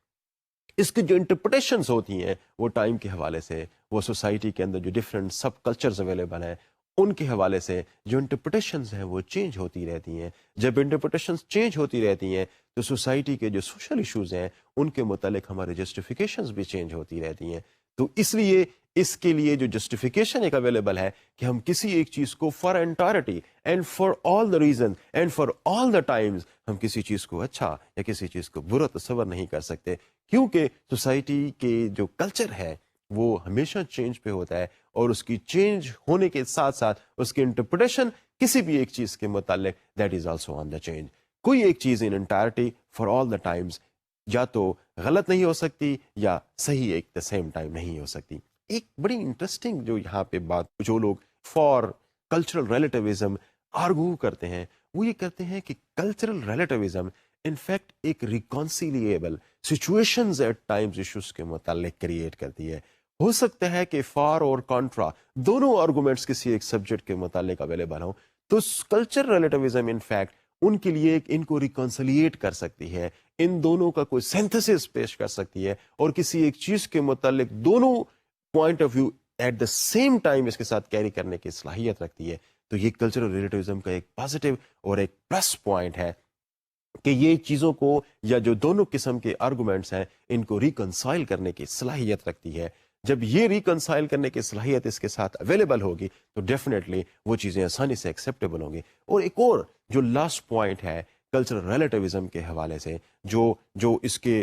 اس کی جو انٹرپریٹیشنز ہوتی ہیں وہ ٹائم کے حوالے سے, وہ سوسائٹی کے اندر جو ڈفرینٹ سب کلچرز اویلیبل ہیں ان کے حوالے سے جو انٹرپریٹیشنز ہیں وہ چینج ہوتی رہتی ہیں. جب انٹرپریٹیشنز چینج ہوتی رہتی ہیں تو سوسائٹی کے جو سوشل ایشوز ہیں ان کے متعلق ہمارے جسٹیفیکیشنز بھی چینج ہوتی رہتی ہیں. تو اس لیے اس کے لیے جو جسٹیفیکیشن ایک اویلیبل ہے کہ ہم کسی ایک چیز کو for entirety and for all the reason and for all the Times ہم کسی چیز کو اچھا یا کسی چیز کو برا تصور نہیں کر سکتے, کیونکہ سوسائٹی کے جو کلچر ہے وہ ہمیشہ چینج پہ ہوتا ہے, اور اس کی چینج ہونے کے ساتھ ساتھ اس کی انٹرپریٹیشن کسی بھی ایک چیز کے متعلق that is also on the change. کوئی ایک چیز in entirety for all the times یا تو غلط نہیں ہو سکتی یا صحیح ایک دا سیم ٹائم نہیں ہو سکتی. ایک بڑی انٹرسٹنگ جو یہاں پہ بات جو لوگ فار کلچرل ریلیٹیوزم آرگو کرتے ہیں وہ یہ کرتے ہیں کہ کلچرل ریلیٹیوزم ان فیکٹ ایک ریکانسیلیبل سچویشنز ایٹ ٹائمز ایشوز کے متعلق کریٹ کرتی ہے. ہو سکتا ہے کہ فار اور کانٹرا دونوں آرگومنٹس کسی ایک سبجیکٹ کے متعلق اویلیبل ہوں, تو culture relativism in fact in کے لیے ان کو ریکانسیلیٹ کر سکتی ہے, ان دونوں کا کوئی سینتھسس پیش کر سکتی ہے, اور کسی ایک چیز کے متعلق دونوں point of view at the same time اس کے ساتھ کیری کرنے کی صلاحیت رکھتی ہے. تو یہ کلچرل ریلیٹیوزم کا ایک پازیٹیو اور ایک پلس پوائنٹ ہے کہ یہ چیزوں کو یا جو دونوں قسم کے آرگومنٹس ہیں ان کو ریکنسائل کرنے کی صلاحیت رکھتی ہے. جب یہ ریکنسائل کرنے کی صلاحیت اس کے ساتھ اویلیبل ہوگی تو ڈیفینیٹلی وہ چیزیں آسانی سے ایکسیپٹیبل ہوں گی. اور ایک اور جو لاسٹ پوائنٹ ہے کلچرل ریلیٹیوزم کے حوالے سے جو اس کے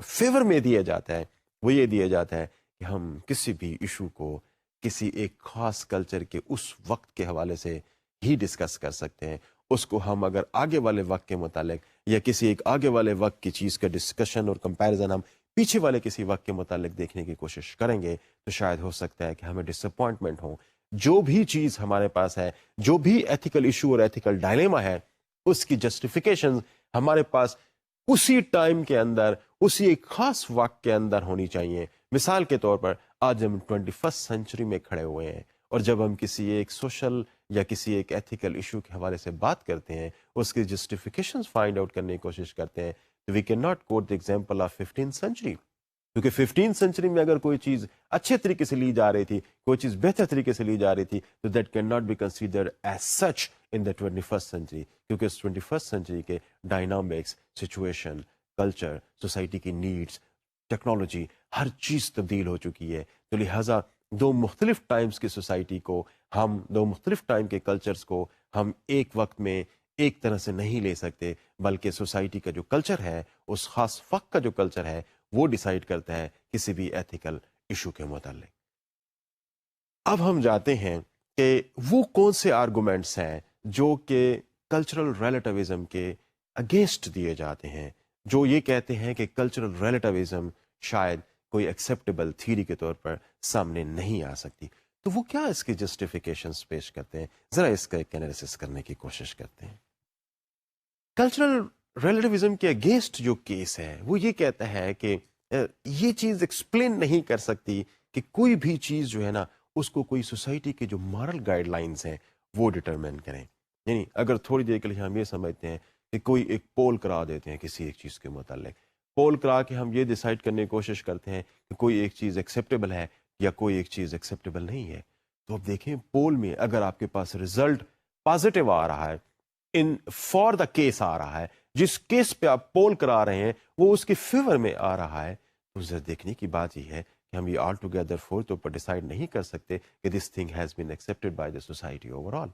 فیور میں دیا جاتا ہے وہ یہ دیا جاتا ہے کہ ہم کسی بھی ایشو کو کسی ایک خاص کلچر کے اس وقت کے حوالے سے ہی ڈسکس کر سکتے ہیں. اس کو ہم اگر آگے والے وقت کے متعلق یا کسی ایک آگے والے وقت کی چیز کا ڈسکشن اور کمپیریزن ہم پیچھے والے کسی وقت کے متعلق دیکھنے کی کوشش کریں گے تو شاید ہو سکتا ہے کہ ہمیں ڈس اپوائنٹمنٹ ہو. جو بھی چیز ہمارے پاس ہے, جو بھی ایتھیکل ایشو اور ایتھیکل ڈائلیما ہے, اس کی جسٹیفیکیشن ہمارے پاس اسی ٹائم کے اندر, اسی ایک خاص وقت کے اندر ہونی چاہیے. مثال کے طور پر آج ہم 21 سینچری میں کھڑے ہوئے ہیں اور جب ہم کسی ایک سوشل یا کسی ایک ایتھیکل ایشو کے حوالے سے بات کرتے ہیں, اس کی جسٹیفیکیشن فائنڈ آؤٹ کرنے کی کوشش کرتے ہیں, تو we can not quote the example of 15 century. کیونکہ 15 سینچری میں اگر کوئی چیز اچھے طریقے سے لی جا رہی تھی, کوئی چیز بہتر طریقے سے لی جا رہی تھی, تو that can not be considered as such in the 21 century. کیونکہ اس 21 سینچری کے ڈائنامکس, سچویشن, کلچر, سوسائٹی کی نیڈس, ٹیکنالوجی, ہر چیز تبدیل ہو چکی ہے. تو لہٰذا دو مختلف ٹائمز کی سوسائٹی کو ہم, دو مختلف ٹائم کے کلچرز کو ہم ایک وقت میں ایک طرح سے نہیں لے سکتے, بلکہ سوسائٹی کا جو کلچر ہے, اس خاص وقت کا جو کلچر ہے, وہ ڈیسائیڈ کرتا ہے کسی بھی ایتھیکل ایشو کے متعلق. اب ہم جاتے ہیں کہ وہ کون سے آرگومنٹس ہیں جو کہ کلچرل ریلیٹیوزم کے اگینسٹ دیے جاتے ہیں, جو یہ کہتے ہیں کہ کلچرل ریلیٹیوزم شاید کوئی ایکسیپٹیبل تھیوری کے طور پر سامنے نہیں آ سکتی. تو وہ کیا اس کی جسٹیفیکیشنز پیش کرتے ہیں, ذرا اس کا ایک انالیسس کرنے کی کوشش کرتے ہیں. کلچرل ریلیٹیوزم کے اگینسٹ جو کیس ہے وہ یہ کہتا ہے کہ یہ چیز ایکسپلین نہیں کر سکتی کہ کوئی بھی چیز جو ہے نا, اس کو کوئی سوسائٹی کے جو مارل گائیڈ لائنز ہیں وہ ڈٹرمن کریں. یعنی اگر تھوڑی دیر کے لیے ہم یہ سمجھتے ہیں کہ کوئی ایک پول کرا دیتے ہیں کسی ایک چیز کے متعلق, پول کرا کے ہم یہ ڈیسائیڈ کرنے کی کوشش کرتے ہیں کہ کوئی ایک چیز ایکسیپٹیبل ہے یا کوئی ایک چیز ایکسیپٹیبل نہیں ہے, تو اب دیکھیں پول میں اگر آپ کے پاس ریزلٹ پازیٹیو آ رہا ہے, ان فار دا کیس آ رہا ہے, جس کیس پہ آپ پول کرا رہے ہیں وہ اس کے فیور میں آ رہا ہے, تو دیکھنے کی بات یہ ہے کہ ہم یہ آل ٹوگیدر فور تو پر ڈیسائیڈ نہیں کر سکتے کہ this thing has been accepted by the society over all.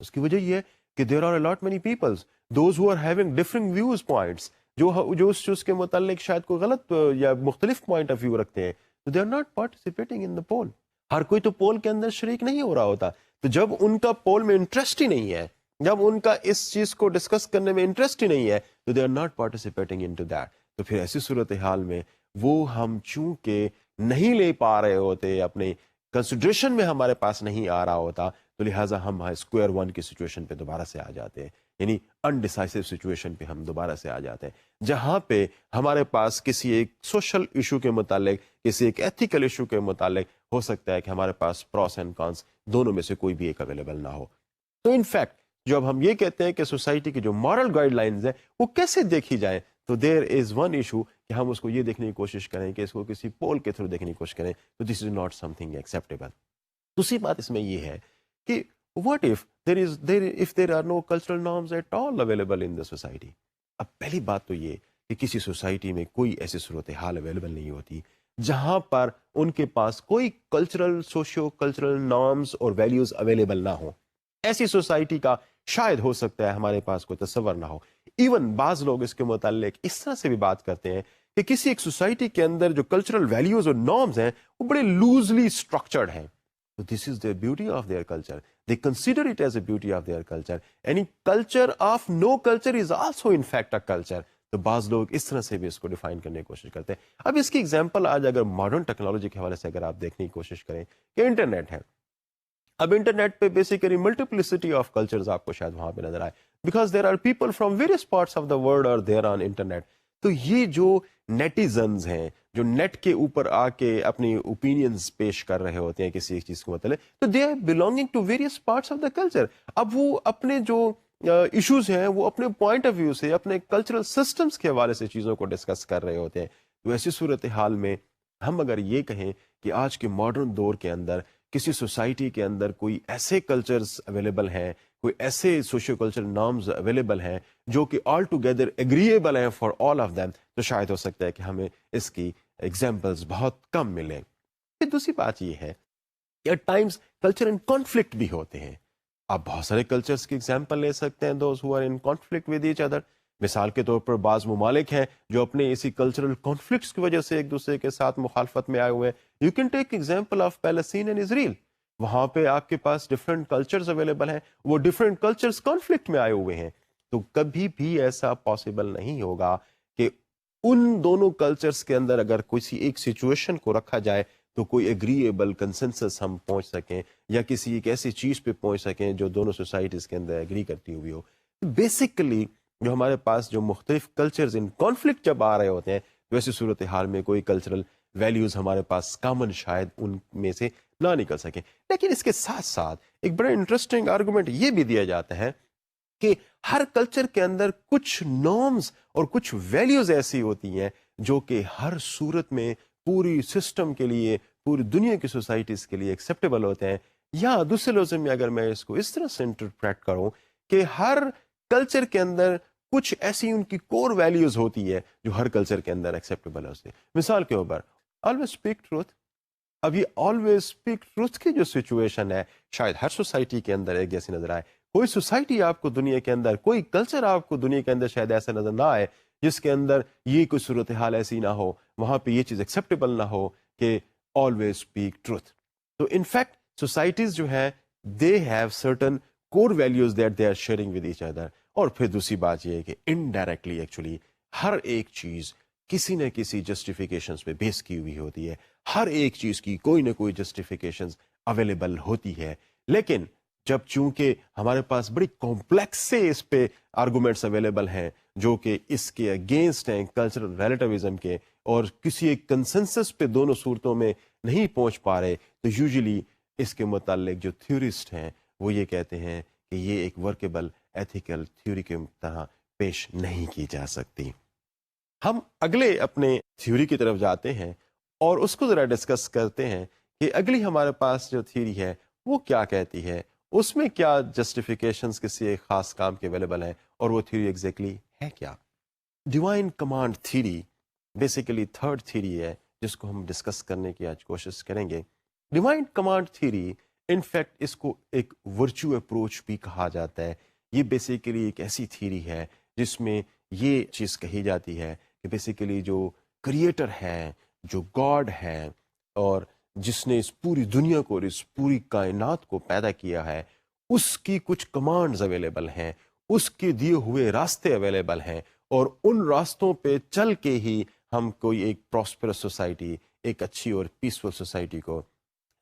اس کی وجہ یہ ہے کہ there are a lot many peoples those who are having different views points, جو اس چیز کے متعلق شاید کوئی غلط یا مختلف پوائنٹ آف ویو رکھتے ہیں, تو they are not participating in the poll. ہر کوئی تو پول کے اندر شریک نہیں ہو رہا ہوتا. تو جب ان کا پول میں انٹرسٹ ہی نہیں ہے, جب ان کا اس چیز کو ڈسکس کرنے میں انٹرسٹ ہی نہیں ہے, تو they are not participating into that. تو پھر ایسی صورتحال میں وہ ہم چونکہ نہیں لے پا رہے ہوتے, اپنے کنسیڈریشن میں ہمارے پاس نہیں آ رہا ہوتا, تو لہٰذا ہم اسکوائر ون کی سچویشن پہ دوبارہ سے آ جاتے ہیں. یعنی انڈیسائسو سچویشن پہ ہم دوبارہ سے آ جاتے ہیں, جہاں پہ ہمارے پاس کسی ایک سوشل ایشو کے متعلق, کسی ایک ایتھیکل ایشو کے متعلق ہو سکتا ہے کہ ہمارے پاس پروس اینڈ کانس دونوں میں سے کوئی بھی ایک اویلیبل نہ ہو. تو ان فیکٹ جب ہم یہ کہتے ہیں کہ سوسائٹی کی جو مارل گائیڈ لائنز ہیں وہ کیسے دیکھی جائیں, تو دیر از ون ایشو کہ ہم اس کو یہ دیکھنے کی کوشش کریں کہ اس کو کسی پول کے تھرو دیکھنے کی کوشش کریں, تو this is not something acceptable. دوسری بات اس میں یہ ہے کہ what if there are no cultural norms at all available in the society. اب پہلی بات تو یہ کہ کسی سوسائٹی میں کوئی ایسی صورتحال اویلیبل نہیں ہوتی جہاں پر ان کے پاس کوئی کلچرل, سوشیو کلچرل نارمز اور ویلیوز اویلیبل نہ ہوں. ایسی سوسائٹی کا شاید ہو سکتا ہے ہمارے پاس کوئی تصور نہ ہو. ایون بعض لوگ اس کے متعلق اس طرح سے بھی بات کرتے ہیں کہ کسی ایک سوسائٹی کے اندر جو کلچرل ویلیوز اور نارمز ہیں وہ بڑے لوزلی اسٹرکچرڈ ہیں. So this is the beauty of their culture. They consider it as a beauty of their culture. Any culture of no culture is also in fact a culture. تو بعض لوگ اس طرح سے بھی اس کو ڈیفائن کرنے کی کوشش کرتے ہیں. اب اس کی ایگزامپل آج اگر ماڈرن ٹیکنالوجی کے حوالے سے اگر آپ دیکھنے کی کوشش کریں کہ انٹرنیٹ ہے, اب انٹرنیٹ پہ بیسیکلی ملٹیپلسٹی آف کلچرز آپ کو شاید وہاں پہ نظر آئے, because there are people from various parts of the world اور دیر آن انٹرنیٹ. تو یہ جو نیٹیزنز ہیں جو نیٹ کے اوپر آ کے اپنی اوپینینز پیش کر رہے ہوتے ہیں کسی ایک چیز کو متعلق, تو they are belonging to various parts of the culture. اب وہ اپنے جو ایشوز ہیں وہ اپنے پوائنٹ آف ویو سے, اپنے کلچرل سسٹمز کے حوالے سے چیزوں کو ڈسکس کر رہے ہوتے ہیں. تو ایسی صورتحال میں ہم اگر یہ کہیں کہ آج کے ماڈرن دور کے اندر کسی سوسائٹی کے اندر کوئی ایسے کلچرز اویلیبل ہیں، کوئی ایسے سوشیو کلچرل نارمز اویلیبل ہیں جو کہ آل ٹوگیدر ایگریبل ہیں فار آل آف دیم، تو شاید ہو سکتا ہے کہ ہمیں اس کی ایگزامپلز بہت کم ملیں۔ پھر دوسری بات یہ ہے کہ at times culture in conflict بھی ہوتے ہیں۔ آپ بہت سارے کلچرز کی ایگزامپل لے سکتے ہیں، those who are in conflict with each other. مثال کے طور پر بعض ممالک ہیں جو اپنے اسی کلچرل کانفلکٹس کی وجہ سے ایک دوسرے کے ساتھ مخالفت میں آئے ہوئے ہیں۔ You can take example of Palestine and Israel, وہاں پہ آپ کے پاس ڈفرینٹ کلچرز اویلیبل ہیں، وہ ڈفرینٹ کلچرز کانفلکٹ میں آئے ہوئے ہیں، تو کبھی بھی ایسا پاسبل نہیں ہوگا کہ ان دونوں کلچرز کے اندر اگر کسی ایک سچویشن کو رکھا جائے تو کوئی ایگریبل کنسنسس ہم پہنچ سکیں یا کسی ایک ایسی چیز پہ پہنچ سکیں جو دونوں سوسائٹیز کے اندر ایگری کرتی ہوئی ہو۔ بیسیکلی جو ہمارے پاس جو مختلف کلچرز ان کانفلکٹ جب آ رہے ہوتے ہیں، ویسی صورتحال میں کوئی کلچرل ویلیوز ہمارے پاس کامن شاید ان میں سے نہ نکل سکیں۔ لیکن اس کے ساتھ ساتھ ایک بڑا انٹرسٹنگ آرگومنٹ یہ بھی دیا جاتا ہے کہ ہر کلچر کے اندر کچھ نارمز اور کچھ ویلیوز ایسی ہوتی ہیں جو کہ ہر صورت میں پوری سسٹم کے لیے، پوری دنیا کی سوسائٹیز کے لیے ایکسیپٹیبل ہوتے ہیں۔ یا دوسرے لفظ میں اگر میں اس کو اس طرح سے انٹرپریٹ کروں کہ ہر کلچر کے اندر کچھ ایسی ان کی کور ویلیوز ہوتی ہے جو ہر کلچر کے اندر ایکسیپٹیبل ہوتی ہے۔ مثال کے اوپر آلویز اسپیک ٹروتھ۔ اب یہ آلویز اسپیک ٹروتھ کی جو سچویشن ہے شاید ہر سوسائٹی کے اندر ایک جیسی نظر آئے۔ کوئی سوسائٹی آپ کو دنیا کے اندر، کوئی کلچر آپ کو دنیا کے اندر شاید ایسا نظر نہ آئے جس کے اندر یہ کوئی صورتحال ایسی نہ ہو، وہاں پہ یہ چیز ایکسیپٹیبل نہ ہو کہ آلویز اسپیک ٹروتھ۔ تو ان فیکٹ سوسائٹیز جو ہے they have certain core values that they are sharing with each other. اور پھر دوسری بات یہ ہے کہ انڈائریکٹلی ایکچولی ہر ایک چیز کسی نہ کسی جسٹیفیکیشنز پہ بیس کی ہوئی ہوتی ہے، ہر ایک چیز کی کوئی نہ کوئی جسٹیفیکیشنز اویلیبل ہوتی ہے۔ لیکن جب چونکہ ہمارے پاس بڑی کمپلیکس سے اس پہ آرگومنٹس اویلیبل ہیں جو کہ اس کے اگینسٹ ہیں کلچرل ریلیٹیوزم کے، اور کسی ایک کنسنسس پہ دونوں صورتوں میں نہیں پہنچ پا رہے، تو یوزلی اس کے متعلق جو تھیورسٹ ہیں وہ یہ کہتے ہیں کہ یہ ایک ورکیبل ایتھیکل تھیوری کے طرح پیش نہیں کی جا سکتی۔ ہم اگلے اپنے تھیوری کی طرف جاتے ہیں اور اس کو ذرا ڈسکس کرتے ہیں کہ اگلی ہمارے پاس جو تھیوری ہے وہ کیا کہتی ہے، اس میں کیا جسٹیفیکیشنز کسی ایک خاص کام کے اویلیبل ہیں، اور وہ تھیوری ایگزیکٹلی ہے کیا۔ Divine command theory basically third theory ہے جس کو ہم ڈسکس کرنے کی آج کوشش کریں گے۔ Divine command theory in fact اس کو ایک ورچو اپروچ بھی کہا جاتا ہے۔ یہ بیسیکلی ایک ایسی تھیوری ہے جس میں یہ چیز کہی جاتی ہے کہ بیسیکلی جو کریٹر ہے، جو گاڈ ہے، اور جس نے اس پوری دنیا کو اور اس پوری کائنات کو پیدا کیا ہے، اس کی کچھ کمانڈز اویلیبل ہیں، اس کے دیے ہوئے راستے اویلیبل ہیں، اور ان راستوں پہ چل کے ہی ہم کوئی ایک پراسپرس سوسائٹی، ایک اچھی اور پیسفل سوسائٹی کو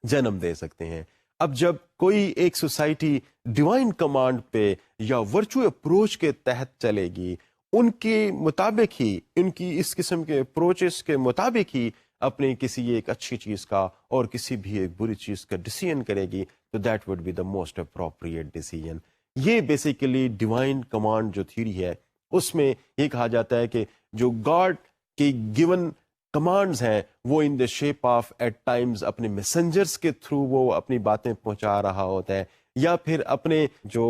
جنم دے سکتے ہیں۔ اب جب کوئی ایک سوسائٹی ڈیوائن کمانڈ پہ یا ورچو اپروچ کے تحت چلے گی، ان کے مطابق ہی، ان کی اس قسم کے اپروچز کے مطابق ہی اپنی کسی ایک اچھی چیز کا اور کسی بھی ایک بری چیز کا ڈیسیژن کرے گی، تو that would be the most appropriate decision. یہ بیسیکلی ڈیوائن کمانڈ جو تھیوری ہے اس میں یہ کہا جاتا ہے کہ جو گاڈ کی گیون کمانڈز ہیں وہ in the shape of at times اپنے میسنجرز کے تھرو وہ اپنی باتیں پہنچا رہا ہوتا ہے، یا پھر اپنے جو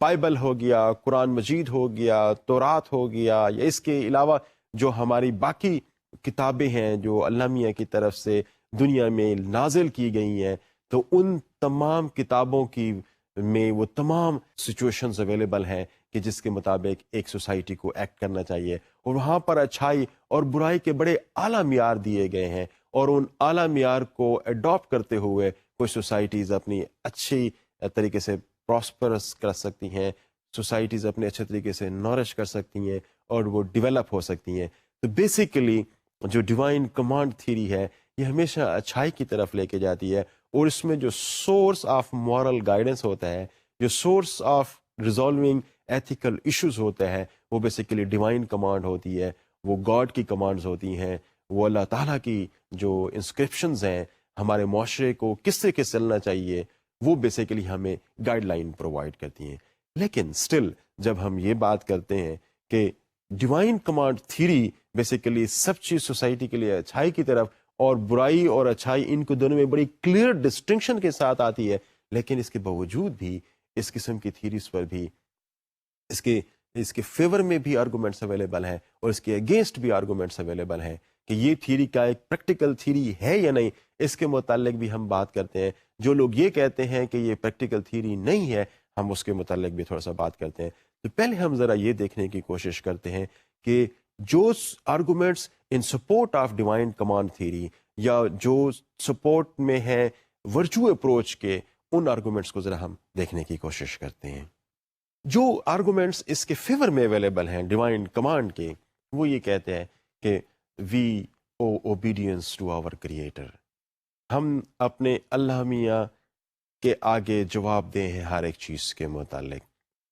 بائبل ہو گیا، قرآن مجید ہو گیا، تورات ہو گیا، یا اس کے علاوہ جو ہماری باقی کتابیں ہیں جو اللہ میاں کی طرف سے دنیا میں نازل کی گئی ہیں، تو ان تمام کتابوں کی میں وہ تمام سچویشنز اویلیبل ہیں کہ جس کے مطابق ایک سوسائٹی کو ایکٹ کرنا چاہیے، اور وہاں پر اچھائی اور برائی کے بڑے اعلیٰ معیار دیے گئے ہیں، اور ان اعلیٰ معیار کو اڈاپٹ کرتے ہوئے کوئی سوسائٹیز اپنی اچھی طریقے سے پراسپرس کر سکتی ہیں، سوسائٹیز اپنے اچھے طریقے سے نورش کر سکتی ہیں اور وہ ڈیولپ ہو سکتی ہیں۔ تو بیسیکلی جو ڈیوائن کمانڈ تھیوری ہے یہ ہمیشہ اچھائی کی طرف لے کے جاتی ہے، اور اس میں جو سورس آف مورل گائیڈنس ہوتا ہے، جو source of resolving ethical issues ہوتا ہے، وہ بیسیکلی ڈیوائن کمانڈ ہوتی ہے، وہ گاڈ کی کمانڈز ہوتی ہیں، وہ اللہ تعالیٰ کی جو انسکرپشنز ہیں ہمارے معاشرے کو کس طریقے سے چلنا چاہیے، وہ بیسیکلی ہمیں گائیڈ لائن پرووائڈ کرتی ہیں۔ لیکن سٹل جب ہم یہ بات کرتے ہیں کہ ڈیوائن کمانڈ تھیوری بیسیکلی سب چیز سوسائٹی کے لیے اچھائی کی طرف اور برائی اور اچھائی ان کو دونوں میں بڑی کلیئر ڈسٹنکشن کے ساتھ آتی ہے، لیکن اس کے باوجود بھی اس قسم کی تھیریز پر بھی اس کے فیور میں بھی آرگومنٹس اویلیبل ہیں اور اس کے اگینسٹ بھی آرگومنٹس اویلیبل ہیں کہ یہ تھیری کا ایک پریکٹیکل تھیری ہے یا نہیں، اس کے متعلق بھی ہم بات کرتے ہیں۔ جو لوگ یہ کہتے ہیں کہ یہ پریکٹیکل تھیری نہیں ہے، ہم اس کے متعلق بھی تھوڑا سا بات کرتے ہیں۔ تو پہلے ہم ذرا یہ دیکھنے کی کوشش کرتے ہیں کہ جو arguments in support of divine command theory یا جو سپورٹ میں ہے ورچو اپروچ کے، ان آرگومنٹس کو ذرا ہم دیکھنے کی کوشش کرتے ہیں۔ جو آرگومنٹس اس کے فیور میں اویلیبل ہیں ڈیوائن کمانڈ کے، وہ یہ کہتے ہیں کہ وی او اوبیڈینس ٹو آور کریٹر، ہم اپنے اللہ میاں کے آگے جواب دیں ہیں ہر ایک چیز کے متعلق۔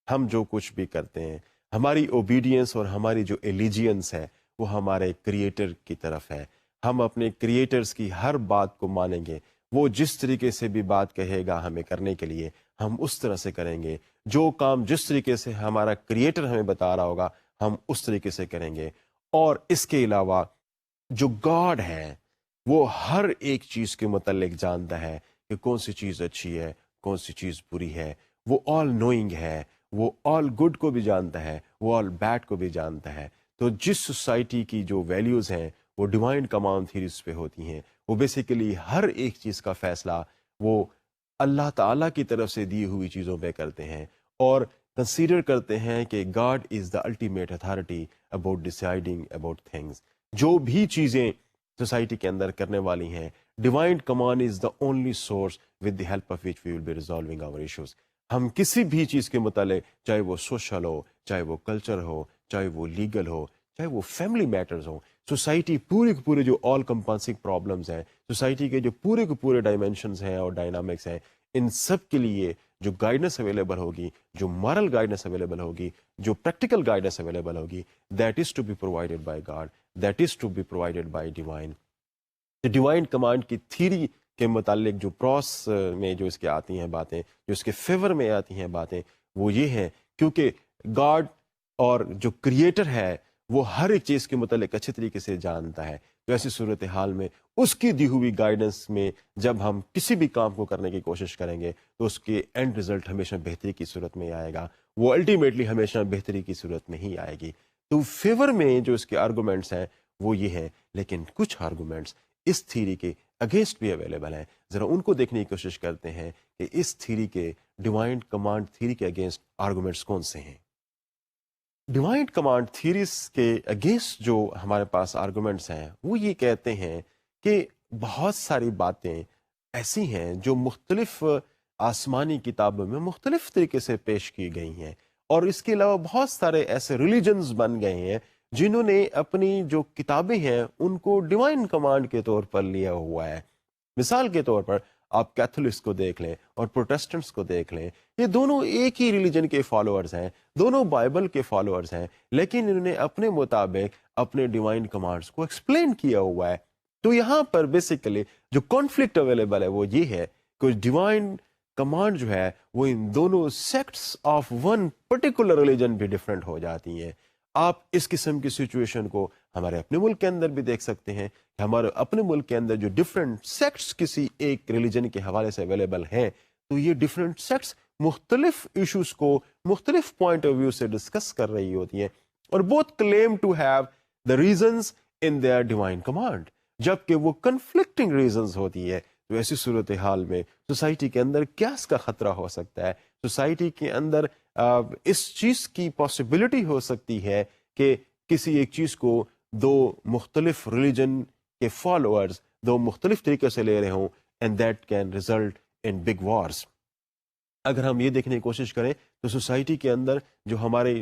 ہم جو کچھ بھی کرتے ہیں، ہماری اوبیڈینس اور ہماری جو ایلیجینس ہے وہ ہمارے کریٹر کی طرف ہے۔ ہم اپنے کریٹرز کی ہر بات کو مانیں گے، وہ جس طریقے سے بھی بات کہے گا ہمیں کرنے کے لیے ہم اس طرح سے کریں گے، جو کام جس طریقے سے ہمارا کریٹر ہمیں بتا رہا ہوگا ہم اس طریقے سے کریں گے۔ اور اس کے علاوہ جو گاڈ ہے وہ ہر ایک چیز کے متعلق جانتا ہے کہ کون سی چیز اچھی ہے، کون سی چیز بری ہے۔ وہ آل نوئنگ ہے، وہ آل گڈ کو بھی جانتا ہے، وہ آل بیڈ کو بھی جانتا ہے۔ تو جس سوسائٹی کی جو ویلیوز ہیں وہ ڈیوائن کمانڈ تھیریز پہ ہوتی ہیں، وہ بیسیکلی ہر ایک چیز کا فیصلہ وہ اللہ تعالیٰ کی طرف سے دی ہوئی چیزوں پہ کرتے ہیں اور کنسیڈر کرتے ہیں کہ God is the ultimate authority about deciding about things. جو بھی چیزیں سوسائٹی کے اندر کرنے والی ہیں، divine command is the only source with the help of which we will be resolving our issues. ہم کسی بھی چیز کے متعلق، چاہے وہ سوشل ہو، چاہے وہ کلچر ہو، چاہے وہ لیگل ہو، چاہے وہ فیملی میٹرز ہوں، سوسائٹی پورے کے پورے جو آل کمپنسنگ پرابلمز ہیں، سوسائٹی کے جو پورے کے پورے ڈائمینشنز ہیں اور ڈائنامکس ہیں، ان سب کے لیے جو گائیڈنس اویلیبل ہوگی، جو مارل گائیڈنس اویلیبل ہوگی، جو پریکٹیکل گائیڈنس اویلیبل ہوگی، that is to be provided by God, that is to be provided by divine. Divine command کی تھیری کے متعلق جو پراس میں جو اس کے آتی ہیں باتیں، جو اس کے فیور میں آتی ہیں باتیں، وہ یہ ہیں کیونکہ گاڈ اور جو کریٹر ہے وہ ہر ایک چیز کے متعلق اچھے طریقے سے جانتا ہے۔ تو ایسی صورتحال میں اس کی دی ہوئی گائیڈنس میں جب ہم کسی بھی کام کو کرنے کی کوشش کریں گے تو اس کے اینڈ رزلٹ ہمیشہ بہتری کی صورت میں آئے گا، وہ الٹیمیٹلی ہمیشہ بہتری کی صورت میں ہی آئے گی۔ تو فیور میں جو اس کے آرگومنٹس ہیں وہ یہ ہیں، لیکن کچھ آرگومنٹس اس تھیری کے اگینسٹ بھی اویلیبل ہیں۔ ذرا ان کو دیکھنے کی کوشش کرتے ہیں کہ اس تھیری کے، ڈیوائن کمانڈ تھیری کے اگینسٹ آرگومنٹس کون سے ہیں۔ ڈیوائن کمانڈ تھیریز کے اگینسٹ جو ہمارے پاس آرگومنٹس ہیں وہ یہ کہتے ہیں کہ بہت ساری باتیں ایسی ہیں جو مختلف آسمانی کتابوں میں مختلف طریقے سے پیش کی گئی ہیں، اور اس کے علاوہ بہت سارے ایسے ریلیجنز بن گئے ہیں جنہوں نے اپنی جو کتابیں ہیں ان کو ڈیوائن کمانڈ کے طور پر لیا ہوا ہے۔ مثال کے طور پر آپ کیتھولکس کو دیکھ لیں اور پروٹیسٹنٹس کو دیکھ لیں، یہ دونوں ایک ہی ریلیجن کے فالوورز ہیں، دونوں بائبل کے فالوورز ہیں، لیکن انہوں نے اپنے مطابق اپنے ڈیوائن کمانڈز کو ایکسپلین کیا ہوا ہے۔ تو یہاں پر بیسیکلی جو کانفلکٹ اویلیبل ہے وہ یہ ہے کہ ڈیوائن کمانڈ جو ہے وہ ان دونوں sects of one particular religion بھی ڈفرینٹ ہو جاتی ہیں۔ آپ اس قسم کی سچویشن کو ہمارے اپنے ملک کے اندر بھی دیکھ سکتے ہیں کہ ہمارے اپنے ملک کے اندر جو ڈفرینٹ سیکٹس کسی ایک ریلیجن کے حوالے سے اویلیبل ہیں، تو یہ ڈفرینٹ سیکٹس مختلف ایشوز کو مختلف پوائنٹ آف ویو سے ڈسکس کر رہی ہوتی ہیں، اور both claim to have the reasons in their divine command, جبکہ وہ کنفلکٹنگ ریزنز ہوتی ہے۔ تو ایسی صورتحال میں سوسائٹی کے اندر کیا اس کا خطرہ ہو سکتا ہے؟ سوسائٹی کے اندر اس چیز کی پاسبلٹی ہو سکتی ہے کہ کسی ایک چیز کو دو مختلف ریلیجن کے فالوورز دو مختلف طریقے سے لے رہے ہوں، and that can result in big wars. اگر ہم یہ دیکھنے کی کوشش کریں تو سوسائٹی کے اندر جو ہماری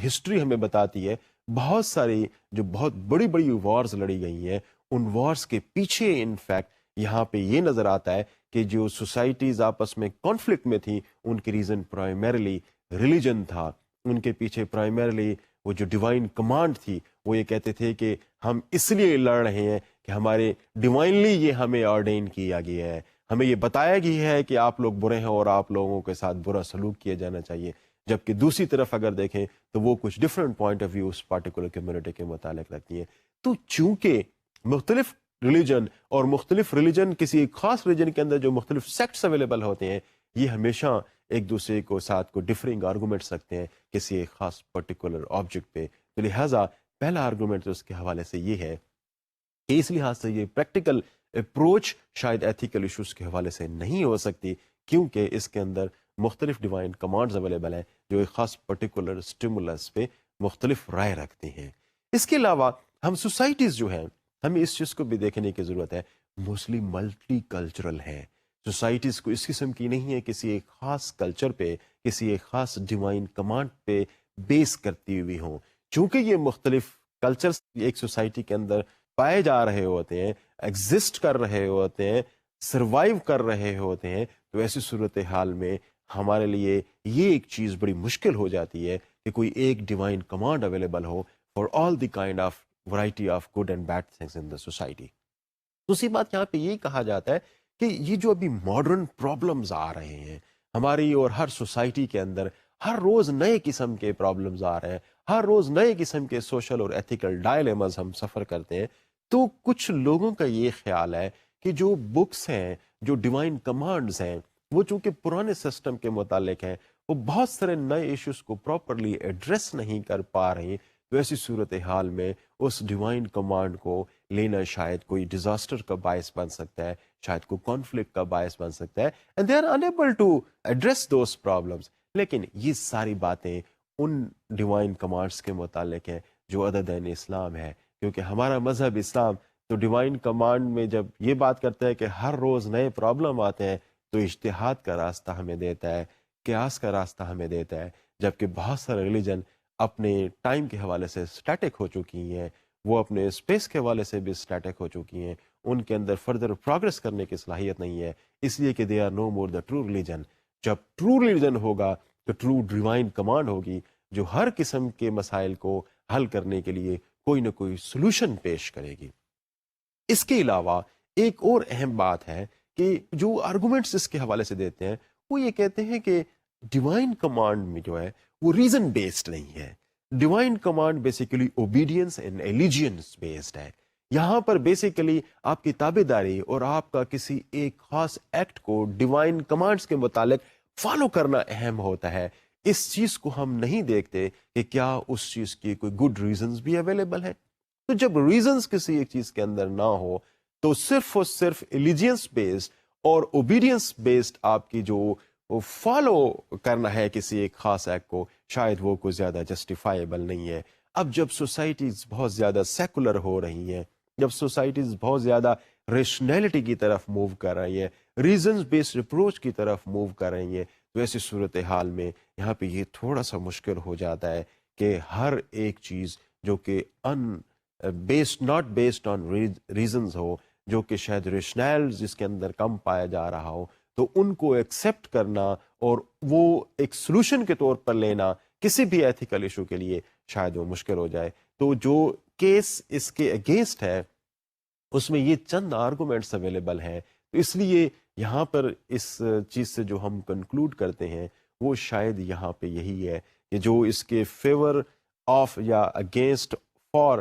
ہسٹری ہمیں بتاتی ہے، بہت ساری جو بہت بڑی بڑی وارز لڑی گئی ہیں، ان وارز کے پیچھے انفیکٹ یہاں پہ یہ نظر آتا ہے کہ جو سوسائٹیز آپس میں کانفلکٹ میں تھیں ان کی ریزن پرائمریلی ریلیجن تھا، ان کے پیچھے پرائمریلی وہ جو ڈیوائن کمانڈ تھی وہ یہ کہتے تھے کہ ہم اس لیے لڑ رہے ہیں کہ ہمارے ڈیوائنلی یہ ہمیں آرڈین کیا گیا ہے، ہمیں یہ بتایا گیا ہے کہ آپ لوگ برے ہیں اور آپ لوگوں کے ساتھ برا سلوک کیا جانا چاہیے، جبکہ دوسری طرف اگر دیکھیں تو وہ کچھ ڈفرینٹ پوائنٹ آف ویو اس پارٹیکولر کمیونٹی کے متعلق رکھتی ہیں۔ تو چونکہ مختلف ریلیجن اور مختلف ریلیجن، کسی ایک خاص ریلیجن کے اندر جو مختلف سیکٹس اویلیبل ہوتے ہیں، یہ ہمیشہ ایک دوسرے کو ساتھ کو ڈفرنگ آرگومنٹس رکھتے ہیں کسی ایک خاص پرٹیکولر آبجیکٹ پہ. تو لہٰذا پہلا آرگومنٹ اس کے حوالے سے یہ ہے کہ اس لحاظ سے یہ پریکٹیکل اپروچ شاید ایتھیکل ایشوز کے حوالے سے نہیں ہو سکتی، کیونکہ اس کے اندر مختلف ڈیوائن کمانڈز اویلیبل ہیں جو ایک خاص پرٹیکولر اسٹیمولس پہ مختلف رائے رکھتی ہیں. اس کے علاوہ ہم سوسائٹیز جو ہیں، ہمیں اس چیز کو بھی دیکھنے کی ضرورت ہے، موسٹلی ملٹی کلچرل ہیں. سوسائٹیز کو اس قسم کی نہیں ہے کسی ایک خاص کلچر پہ، کسی ایک خاص ڈیوائن کمانڈ پہ بیس کرتی ہوئی ہوں. چونکہ یہ مختلف کلچرز ایک سوسائٹی کے اندر پائے جا رہے ہوتے ہیں، ایگزسٹ کر رہے ہوتے ہیں، سروائیو کر رہے ہوتے ہیں، تو ایسی صورتحال میں ہمارے لیے یہ ایک چیز بڑی مشکل ہو جاتی ہے کہ کوئی ایک divine command available who for all the kind of variety of good and bad things in the society. دوسری بات یہاں پہ یہی کہا جاتا ہے کہ یہ جو ابھی ماڈرن پرابلمز آ رہے ہیں ہماری اور ہر سوسائٹی کے اندر، ہر روز نئے قسم کے پرابلمز آ رہے ہیں، ہر روز نئے قسم کے سوشل اور ایتھیکل ڈائلیمز ہم سفر کرتے ہیں. تو کچھ لوگوں کا یہ خیال ہے کہ جو بکس ہیں، جو ڈیوائن کمانڈز ہیں، وہ چونکہ پرانے سسٹم کے متعلق ہیں، وہ بہت سارے نئے ایشوز کو پراپرلی ایڈریس نہیں کر پا رہی. تو ایسی صورتحال میں اس ڈیوائن کمانڈ کو لینا شاید کوئی ڈیزاسٹر کا باعث بن سکتا ہے، شاید کوئی کانفلکٹ کا باعث بن سکتا ہے، and they are unable to address those problems. لیکن یہ ساری باتیں ان ڈیوائن کمانڈس کے متعلق ہیں جو ادر دین اسلام ہے، کیونکہ ہمارا مذہب اسلام تو ڈیوائن کمانڈ میں جب یہ بات کرتا ہے کہ ہر روز نئے پرابلم آتے ہیں تو اجتہاد کا راستہ ہمیں دیتا ہے، قیاس کا راستہ ہمیں دیتا ہے. جبکہ بہت سارے ریلیجن اپنے ٹائم کے حوالے سے اسٹیٹک ہو چکی ہیں، وہ اپنے اسپیس کے حوالے سے بھی اسٹیٹک ہو چکی ہیں، ان کے اندر فردر پروگرس کرنے کی صلاحیت نہیں ہے، اس لیے کہ they are no more the true religion. جب ٹرو ریلیجن ہوگا تو ٹرو ڈیوائن کمانڈ ہوگی جو ہر قسم کے مسائل کو حل کرنے کے لیے کوئی نہ کوئی سلوشن پیش کرے گی. اس کے علاوہ ایک اور اہم بات ہے کہ جو آرگومنٹس اس کے حوالے سے دیتے ہیں وہ یہ کہتے ہیں کہ ڈیوائن کمانڈ میں جو ہے وہ ریزن بیسڈ نہیں ہے. Divine command basically obedience and allegiance based ہے. یہاں پر بیسیکلی آپ کی تابع داری اور آپ کا کسی ایک خاص ایکٹ کو ڈیوائن کمانڈز کے متعلق فالو کرنا اہم ہوتا ہے. اس چیز کو ہم نہیں دیکھتے کہ کیا اس چیز کی کوئی گڈ ریزنز بھی اویلیبل ہیں. تو جب ریزنز کسی ایک چیز کے اندر نہ ہو تو صرف اور صرف ایلیجینس بیسڈ اور اوبیڈینس بیسڈ آپ کی جو فالو کرنا ہے کسی ایک خاص ایکٹ کو، شاید وہ کوئی زیادہ جسٹیفائیبل نہیں ہے. اب جب سوسائٹیز بہت زیادہ سیکولر ہو رہی ہیں، جب سوسائٹیز بہت زیادہ ریشنلٹی کی طرف موو کر رہی ہے، ریزنز بیسڈ اپروچ کی طرف موو کر رہی ہیں، تو ایسی صورتحال میں یہاں پہ یہ تھوڑا سا مشکل ہو جاتا ہے کہ ہر ایک چیز جو کہ ناٹ بیسڈ آن ریزنز ہو، جو کہ شاید ریشنل جس کے اندر کم پایا جا رہا ہو، تو ان کو ایکسیپٹ کرنا اور وہ ایک سلوشن کے طور پر لینا کسی بھی ایتھیکل ایشو کے لیے شاید وہ مشکل ہو جائے. تو جو کیس اس کے اگینسٹ ہے اس میں یہ چند آرگومنٹس اویلیبل ہیں. تو اس لیے یہاں پر اس چیز سے جو ہم کنکلوڈ کرتے ہیں وہ شاید یہاں پہ یہی ہے کہ جو اس کے فیور آف یا اگینسٹ فار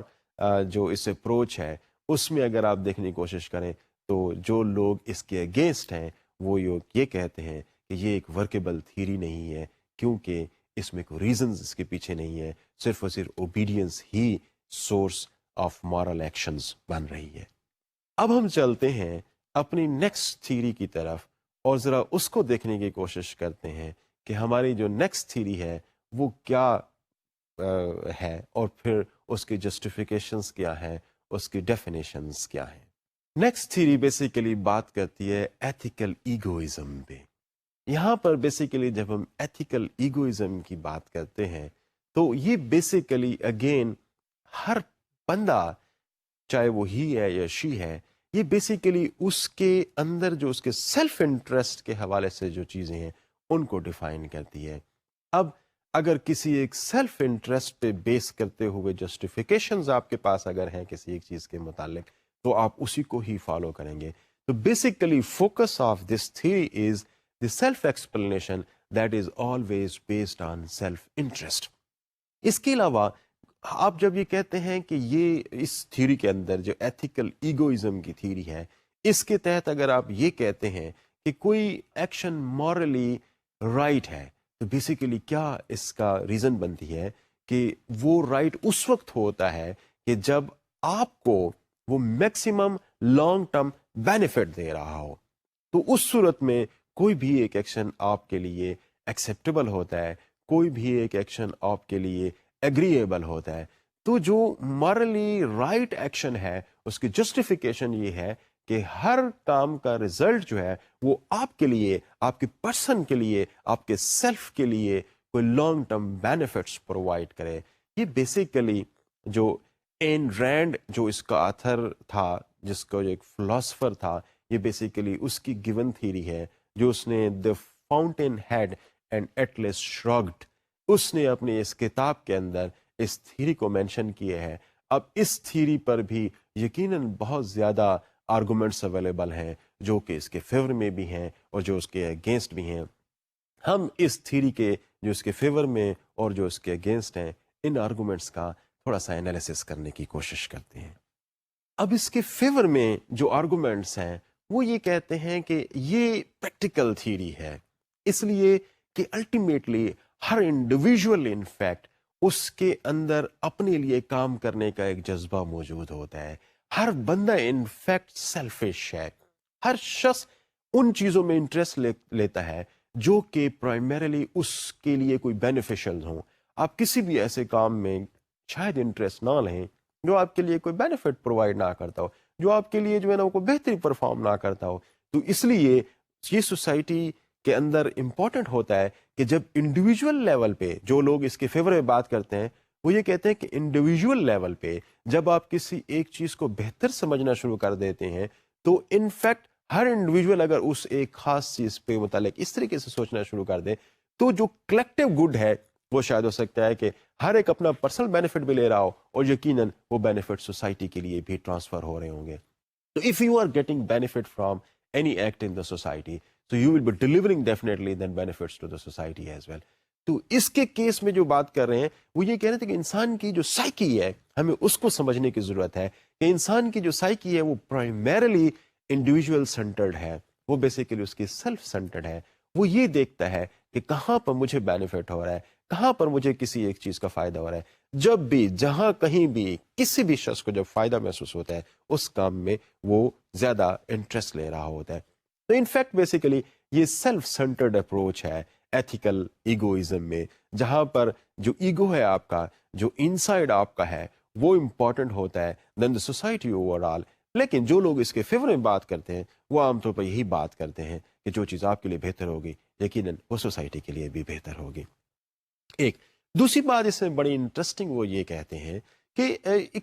جو اس اپروچ ہے اس میں اگر آپ دیکھنے کی کوشش کریں تو جو لوگ اس کے اگینسٹ ہیں وہ یہ کہتے ہیں کہ یہ ایک ورکیبل تھیری نہیں ہے، کیونکہ اس میں کوئی ریزنز اس کے پیچھے نہیں ہے، صرف اور صرف اوبیڈینس ہی سورس آف مورل ایکشنز بن رہی ہے. اب ہم چلتے ہیں اپنی نیکسٹ تھیری کی طرف اور ذرا اس کو دیکھنے کی کوشش کرتے ہیں کہ ہماری جو نیکسٹ تھیری ہے وہ کیا ہے اور پھر اس کی جسٹیفیکیشنز کیا ہیں، اس کی ڈیفینیشنز کیا ہیں. نیکسٹ تھیری بیسیکلی بات کرتی ہے ایتھیکل ایگوئزم پہ. یہاں پر بیسیکلی جب ہم ایتھیکل ایگوئزم کی بات کرتے ہیں تو یہ بیسیکلی اگین ہر بندہ چاہے وہ ہی ہے یا شی ہے، یہ بیسیکلی اس کے اندر جو اس کے سیلف انٹرسٹ کے حوالے سے جو چیزیں ہیں ان کو ڈیفائن کرتی ہے. اب اگر کسی ایک سیلف انٹرسٹ پہ بیس کرتے ہوئے جسٹیفیکیشنز آپ کے پاس اگر ہیں کسی ایک چیز کے متعلق تو آپ اسی کو ہی فالو کریں گے. تو basically focus of this theory is the self explanation that is always based on self interest. اس کے علاوہ آپ جب یہ کہتے ہیں کہ یہ اس تھیوری کے اندر جو ایتھیکل ایگوئزم کی تھیوری ہے، اس کے تحت اگر آپ یہ کہتے ہیں کہ کوئی ایکشن مورلی رائٹ ہے، تو بیسیکلی کیا اس کا ریزن بنتی ہے کہ وہ رائٹ اس وقت ہوتا ہے کہ جب آپ کو وہ میکسیمم لانگ ٹرم بینیفٹ دے رہا ہو، تو اس صورت میں کوئی بھی ایک ایکشن آپ کے لیے ایکسیپٹیبل ہوتا ہے، کوئی بھی ایک ایکشن آپ کے لیے ایگریبل ہوتا ہے. تو جو مارلی رائٹ ایکشن ہے اس کی جسٹیفیکیشن یہ ہے کہ ہر کام کا ریزلٹ جو ہے وہ آپ کے لیے، آپ کے پرسن کے لیے، آپ کے سیلف کے لیے کوئی لانگ ٹرم بینیفٹس پرووائڈ کرے. یہ بیسیکلی جو این رینڈ جو اس کا آتھر تھا، جس کا جو ایک فلاسفر تھا، یہ بیسیکلی اس کی گیون تھیری ہے جو اس نے دا فاؤنٹین ہیڈ اینڈ ایٹلس شرگڈ، اس نے اپنی اس کتاب کے اندر اس تھیری کو مینشن کیے ہیں. اب اس تھیری پر بھی یقیناً بہت زیادہ آرگومنٹس اویلیبل ہیں جو کہ اس کے فیور میں بھی ہیں اور جو اس کے اگینسٹ بھی ہیں. ہم اس تھیری کے جو اس کے فیور میں اور جو اس کے اگینسٹ ہیں، ان آرگومنٹس کا تھوڑا سا انالیسس کرنے کی کوشش کرتے ہیں. اب اس کے فیور میں جو آرگومنٹس ہیں وہ یہ کہتے ہیں کہ یہ پریکٹیکل تھیری ہے، اس لیے کہ الٹیمیٹلی ہر انڈیویژول انفیکٹ اس کے اندر اپنے لیے کام کرنے کا ایک جذبہ موجود ہوتا ہے. ہر بندہ انفیکٹ سیلفش ہے، ہر شخص ان چیزوں میں انٹرسٹ لیتا ہے جو کہ پرائمریلی اس کے لیے کوئی بینیفیشل ہوں. آپ کسی بھی ایسے کام میں شاید انٹرسٹ نہ لیں جو آپ کے لیے کوئی بینیفٹ پرووائڈ نہ کرتا ہو، جو آپ کے لیے جو ہے نا وہ کوئی بہتری پرفارم نہ کرتا ہو. تو اس لیے یہ سوسائٹی کے اندر امپورٹنٹ ہوتا ہے کہ جب انڈیویجول لیول پہ جو لوگ اس کے فیور میں بات کرتے ہیں وہ یہ کہتے ہیں کہ انڈیویجول لیول پہ جب آپ کسی ایک چیز کو بہتر سمجھنا شروع کر دیتے ہیں تو انفیکٹ ہر انڈیویجول اگر اس ایک خاص چیز پہ متعلق اس طریقے سے سوچنا شروع کر دے تو جو کلیکٹیو گڈ ہے وہ شاید ہو سکتا ہے کہ ہر ایک اپنا پرسنل بینیفٹ بھی لے رہا ہو اور یقیناً وہ بینیفٹ سوسائٹی کے لیے بھی ٹرانسفر ہو رہے ہوں گے. تو if you are getting benefit from any act in the society so you will be delivering definitely then benefits to the society as well. تو اس کے کیس میں جو بات کر رہے ہیں وہ یہ کہہ رہے تھے کہ انسان کی جو سائیکی ہے ہمیں اس کو سمجھنے کی ضرورت ہے کہ انسان کی جو سائیکی ہے وہ پرائمریلی انڈیویجول سینٹرڈ ہے، وہ بیسیکلی اس کی سیلف سینٹرڈ ہے. وہ یہ دیکھتا ہے کہ کہاں پر مجھے بینیفٹ ہو رہا ہے، کہاں پر مجھے کسی ایک چیز کا فائدہ ہو رہا ہے. جب بھی جہاں کہیں بھی کسی بھی شخص کو جب فائدہ محسوس ہوتا ہے اس کام میں وہ زیادہ انٹرسٹ لے رہا ہوتا ہے. تو انفیکٹ بیسیکلی یہ سیلف سینٹرڈ اپروچ ہے ایتھیکل ایگوئزم میں، جہاں پر جو ایگو ہے آپ کا، جو انسائیڈ آپ کا ہے وہ امپورٹنٹ ہوتا ہے دین دا سوسائٹی اوور آل. لیکن جو لوگ اس کے فیور میں بات کرتے ہیں وہ عام طور پر یہی بات کرتے ہیں کہ جو چیز آپ کے لیے بہتر ہوگی یقیناً وہ سوسائٹی کے لیے بھی بہتر ہوگی. ایک دوسری بات اس میں بڑی انٹرسٹنگ وہ یہ کہتے ہیں کہ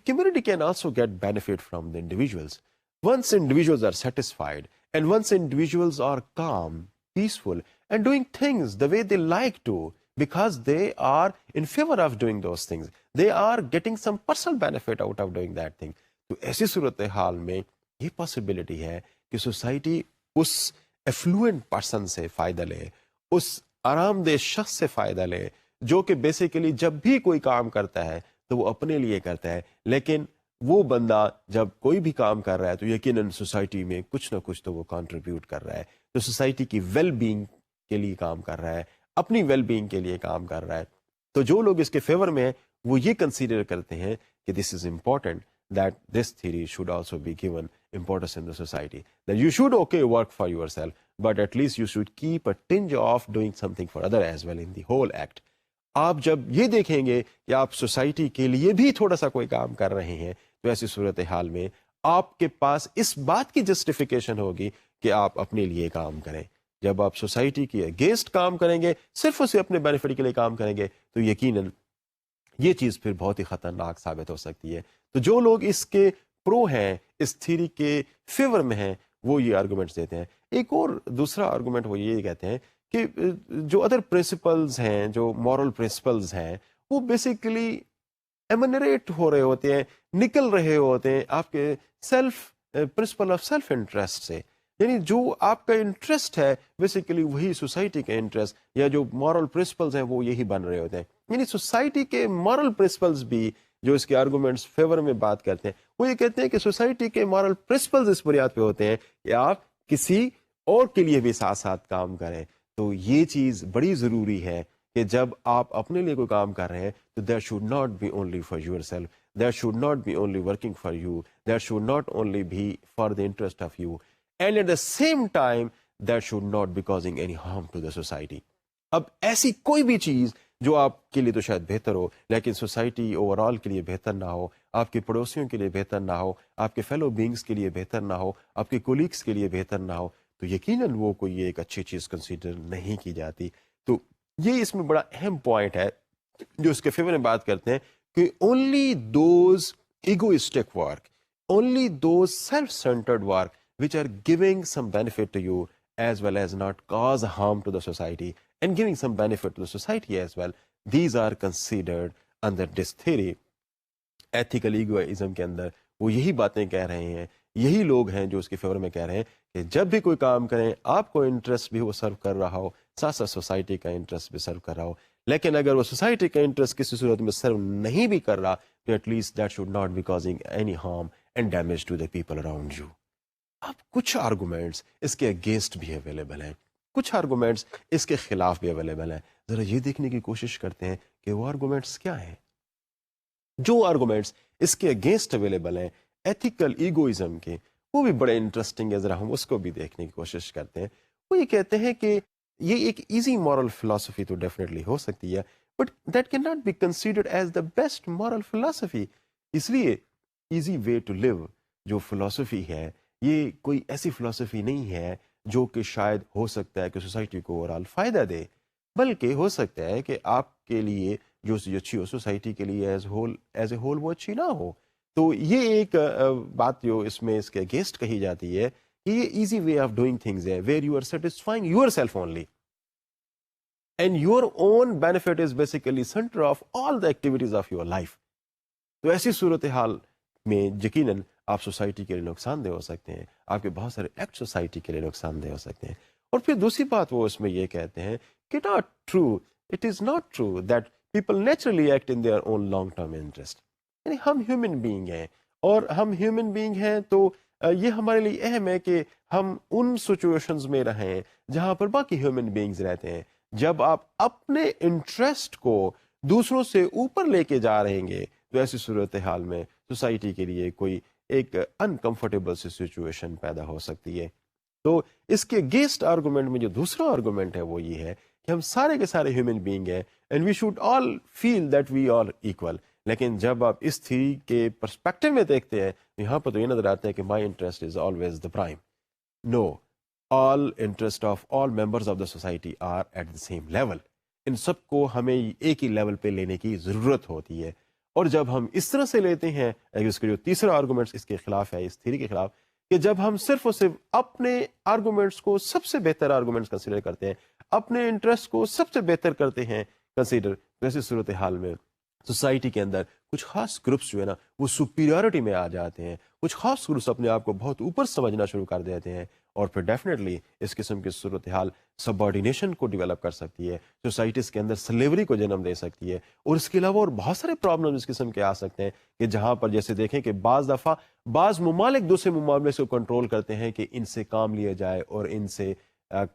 community can also get benefit from the individuals once individuals are satisfied and once individuals are calm, peaceful and doing things the way they like to because they are in favor of doing those things, they are getting some personal benefit out of doing that thing. تو ایسی صورتحال میں یہ possibility ہے کہ society اس affluent person سے فائدہ لے، اس آرام دہ شخص سے فائدہ لے جو کہ بیسیکلی جب بھی کوئی کام کرتا ہے تو وہ اپنے لیے کرتا ہے، لیکن وہ بندہ جب کوئی بھی کام کر رہا ہے تو یقیناً سوسائٹی میں کچھ نہ کچھ تو وہ کنٹریبیوٹ کر رہا ہے، تو سوسائٹی کی ویل بینگ کے لیے کام کر رہا ہے، اپنی ویل بینگ کے لیے کام کر رہا ہے. تو جو لوگ اس کے فیور میں ہیں وہ یہ کنسیڈر کرتے ہیں کہ this is important that this theory should also be given importance in the society, that you should okay work for yourself but at least you should keep a tinge of doing something for other as well in the whole act. آپ جب یہ دیکھیں گے کہ آپ society کے لیے بھی تھوڑا سا کوئی کام کر رہے ہیں تو ایسی صورتحال میں آپ کے پاس اس بات کی جسٹیفیکیشن ہوگی کہ آپ اپنے لیے کام کریں. جب آپ سوسائٹی کے اگینسٹ کام کریں گے، صرف اسے اپنے بینیفٹ کے لیے کام کریں گے تو یقیناً یہ چیز پھر بہت ہی خطرناک ثابت ہو سکتی ہے. تو جو لوگ اس کے پرو ہیں، اس تھیوری کے فیور میں ہیں، وہ یہ آرگومنٹس دیتے ہیں. ایک اور دوسرا آرگومنٹ وہ یہ کہتے ہیں کہ جو ادر پرنسپلز ہیں، جو مورل پرنسپلز ہیں، وہ بیسیکلی ایمنریٹ ہو رہے ہوتے ہیں، نکل رہے ہوتے ہیں آپ کے self principle of self interest سے. یعنی جو آپ کا انٹرسٹ ہے بیسیکلی وہی سوسائٹی کا انٹرسٹ یا جو مورل پرنسپلز ہیں وہ یہی بن رہے ہوتے ہیں. یعنی سوسائٹی کے مورل پرنسپلز بھی جو اس کے آرگومنٹس فیور میں بات کرتے ہیں وہ یہ کہتے ہیں کہ سوسائٹی کے مورل پرنسپلز اس بنیاد پہ ہوتے ہیں کہ آپ کسی اور کے لیے بھی ساتھ ساتھ کام کریں. تو یہ چیز بڑی ضروری ہے کہ جب آپ اپنے لیے کوئی کام کر رہے ہیں تو that should not be only for yourself, that should not be only working for you, that should not only be for the interest of you, and at the same time that should not be causing any harm to the society. اب ایسی کوئی بھی چیز جو آپ کے لیے تو شاید بہتر ہو لیکن سوسائٹی اوور آل کے لیے بہتر نہ ہو, آپ کے پڑوسیوں کے لیے بہتر نہ ہو, آپ کے فیلو بینگس کے لیے بہتر نہ ہو, آپ کے کولیگس کے لیے بہتر نہ ہو, تو یقیناً وہ کوئی ایک اچھی چیز کنسیڈر نہیں کی جاتی. تو یہ اس میں بڑا اہم پوائنٹ ہے جو اس کے فیور میں بات کرتے ہیں کہ only those egoistic work, only those self centred work which are giving some benefit to you as well as not cause harm to the society and giving some benefit to the society as well, these are considered under this theory. Ethical egoism کے اندر وہ یہی باتیں کہہ رہے ہیں, یہی لوگ ہیں جو اس کے فیور میں کہہ رہے ہیں کہ جب بھی کوئی کام کریں آپ کو انٹرسٹ بھی وہ سرو کر رہا ہو, ساتھ ساتھ سوسائٹی کا انٹرسٹ بھی سرو کر رہا ہو, لیکن اگر وہ سوسائٹی کا انٹرسٹ کسی صورت میں سرو نہیں بھی کر رہا تو at least that should not be causing any harm and damage to the people around you. اب کچھ آرگومنٹس اس کے اگینسٹ بھی اویلیبل ہیں, کچھ آرگومنٹس اس کے خلاف بھی اویلیبل ہیں. ذرا یہ دیکھنے کی کوشش کرتے ہیں کہ وہ آرگومنٹس کیا ہیں. جو آرگومنٹس اس کے اگینسٹ اویلیبل ہیں ایتھیکل ایگوئزم کے, وہ بھی بڑے انٹرسٹنگ ہے, ذرا ہم اس کو بھی دیکھنے کی کوشش کرتے ہیں. وہ یہ کہتے ہیں کہ یہ ایک ایزی مورل فلاسفی تو ڈیفینیٹلی ہو سکتی ہے but that can not be considered as the best moral philosophy. اس لیے ایزی وے ٹو لیو جو فلاسفی ہے یہ کوئی ایسی فلاسفی نہیں ہے جو کہ شاید ہو سکتا ہے کہ سوسائٹی کو اوورآل فائدہ دے, بلکہ ہو سکتا ہے کہ آپ کے لیے جو اچھی ہو سوسائٹی کے لیے ایز اے ہول وہ اچھی نہ ہو. تو یہ ایک بات جو اس میں اس کے اگینسٹ کہی جاتی ہے کہ یہ easy way of doing things ہے where you are satisfying yourself only and your own benefit is basically center of all the activities of your life. تو ایسی صورتحال میں یقیناً آپ سوسائٹی کے لیے نقصان دہ ہو سکتے ہیں, آپ کے بہت سارے ایکٹ سوسائٹی کے لیے نقصان دہ ہو سکتے ہیں. اور پھر دوسری بات وہ اس میں یہ کہتے ہیں کہ not true, it is not true that people naturally act in their own long term interest. یعنی ہم ہیومن بینگ ہیں اور ہم ہیومن بینگ ہیں تو یہ ہمارے لیے اہم ہے کہ ہم ان سچویشنز میں رہیں جہاں پر باقی ہیومن بینگز رہتے ہیں. جب آپ اپنے انٹرسٹ کو دوسروں سے اوپر لے کے جا رہیں گے تو ایسی صورتحال میں سوسائٹی کے لیے کوئی ایک انکمفرٹیبل سی سچویشن پیدا ہو سکتی ہے. تو اس کے اگینسٹ آرگومنٹ میں جو دوسرا آرگومنٹ ہے وہ یہ ہے کہ ہم سارے کے سارے ہیومن بینگ ہیں and we should all feel that we are equal. لیکن جب آپ اس تھیوری کے پرسپیکٹو میں دیکھتے ہیں یہاں پر تو یہ نظر آتا ہے کہ my interest is always the prime. No, all interest of all members of the society are at the same level. ان سب کو ہمیں ایک ہی لیول پہ لینے کی ضرورت ہوتی ہے. اور جب ہم اس طرح سے لیتے ہیں, اس کے جو تیسرا آرگومنٹ اس کے خلاف ہے, اس تھیوری کے خلاف, کہ جب ہم صرف اور صرف اپنے آرگومنٹس کو سب سے بہتر آرگومنٹس کنسیڈر کرتے ہیں, اپنے انٹرسٹ کو سب سے بہتر کرتے ہیں کنسیڈر, ویسے صورتحال میں سوسائٹی کے اندر کچھ خاص گروپس جو ہے نا وہ سپیریورٹی میں آ جاتے ہیں, کچھ خاص گروپس اپنے آپ کو بہت اوپر سمجھنا شروع کر دیتے ہیں, اور پھر ڈیفینیٹلی اس قسم کی صورتحال سبارڈینیشن کو ڈیولپ کر سکتی ہے, سوسائٹیز کے اندر سلیوری کو جنم دے سکتی ہے, اور اس کے علاوہ اور بہت سارے پرابلم اس قسم کے آ سکتے ہیں کہ جہاں پر جیسے دیکھیں کہ بعض دفعہ بعض ممالک دوسرے ممالک کو کنٹرول کرتے ہیں کہ ان سے کام لیا جائے اور ان سے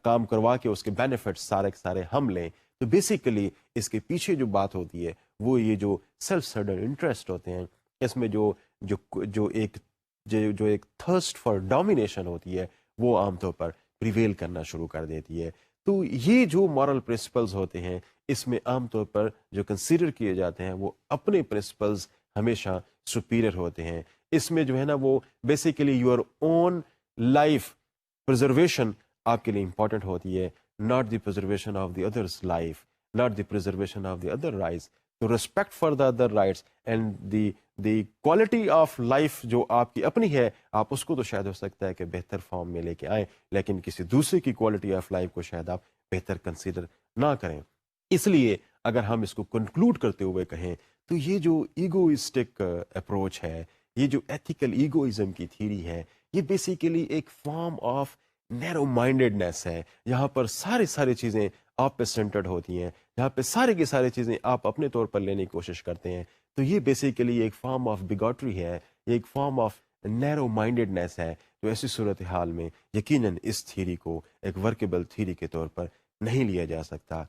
کام کروا کے اس کے بینیفٹس سارے کے سارے ہم لیں. تو بیسیکلی اس کے پیچھے جو بات ہوتی ہے وہ یہ جو سیلف سرڈن انٹرسٹ ہوتے ہیں, اس میں جو ایک تھرسٹ فار ڈومینیشن ہوتی ہے وہ عام طور پر پریویل کرنا شروع کر دیتی ہے. تو یہ جو مورل پرنسپلز ہوتے ہیں اس میں عام طور پر جو کنسیڈر کیے جاتے ہیں وہ اپنے پرنسپلز ہمیشہ سپیریئر ہوتے ہیں. اس میں جو ہے نا وہ basically your own life preservation آپ کے لیے امپورٹنٹ ہوتی ہے, not the preservation of the other's life, not the preservation of the other rights. تو respect for the other rights and the quality of life جو آپ کی اپنی ہے, آپ اس کو تو شاید ہو سکتا ہے کہ بہتر فارم میں لے کے آئیں, لیکن کسی دوسرے کی کوالٹی آف لائف کو شاید آپ بہتر کنسیڈر نہ کریں. اس لیے اگر ہم اس کو کنکلوڈ کرتے ہوئے کہیں تو یہ جو ایگوئسٹک اپروچ ہے, یہ جو ایتھیکل ایگوئزم کی تھیوری ہے, یہ بیسیکلی ایک فارم آف نیرو مائنڈیڈنیس ہے, یہاں پر ساری چیزیں آپ پہ سینٹرڈ ہوتی ہیں, یہاں پہ سارے کی ساری چیزیں آپ اپنے طور پر لینے کی کوشش کرتے ہیں. تو یہ بیسیکلی ایک فارم آف بگاٹری ہے، یہ ایک فارم آف نیرو مائنڈیڈنیس ہے جو ایسی صورتحال میں یقیناً اس تھیری کو ایک ورکیبل تھیری کے طور پر نہیں لیا جا سکتا۔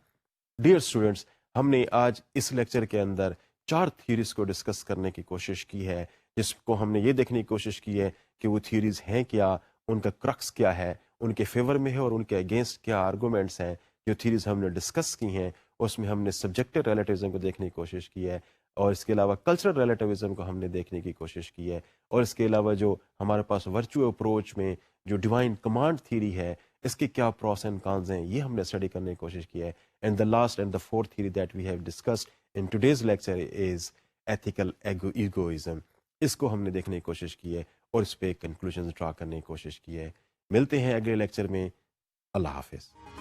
ڈیئر اسٹوڈنٹس، ہم نے آج اس لیکچر کے اندر 4 تھیریز کو ڈسکس کرنے کی کوشش کی ہے، جس کو ہم نے یہ دیکھنے کی کوشش کی ہے کہ وہ تھیریز ہیں کیا، ان کا کرکس کیا ہے، ان کے فیور میں ہے اور ان کے اگینسٹ کیا آرگومنٹس ہیں۔ جو تھیریز ہم نے ڈسکس کی ہیں اس میں ہم نے سبجیکٹو ریلیٹیوزم کو دیکھنے کی کوشش کی ہے، اور اس کے علاوہ کلچرل ریلیٹیوزم کو ہم نے دیکھنے کی کوشش کی ہے، اور اس کے علاوہ جو ہمارے پاس ورچوئل اپروچ میں جو ڈیوائن کمانڈ تھیری ہے اس کے کیا پروس اینڈ کانز ہیں، یہ ہم نے اسٹڈی کرنے کی کوشش کی ہے۔ And the last and the fourth theory that we have discussed in today's lecture is ethical egoism. اس کو ہم نے دیکھنے کی کوشش کی ہے اور اس پہ کنکلوژنز ڈرا کرنے کی کوشش کی ہے۔ ملتے ہیں اگلے لیکچر میں۔ اللہ حافظ۔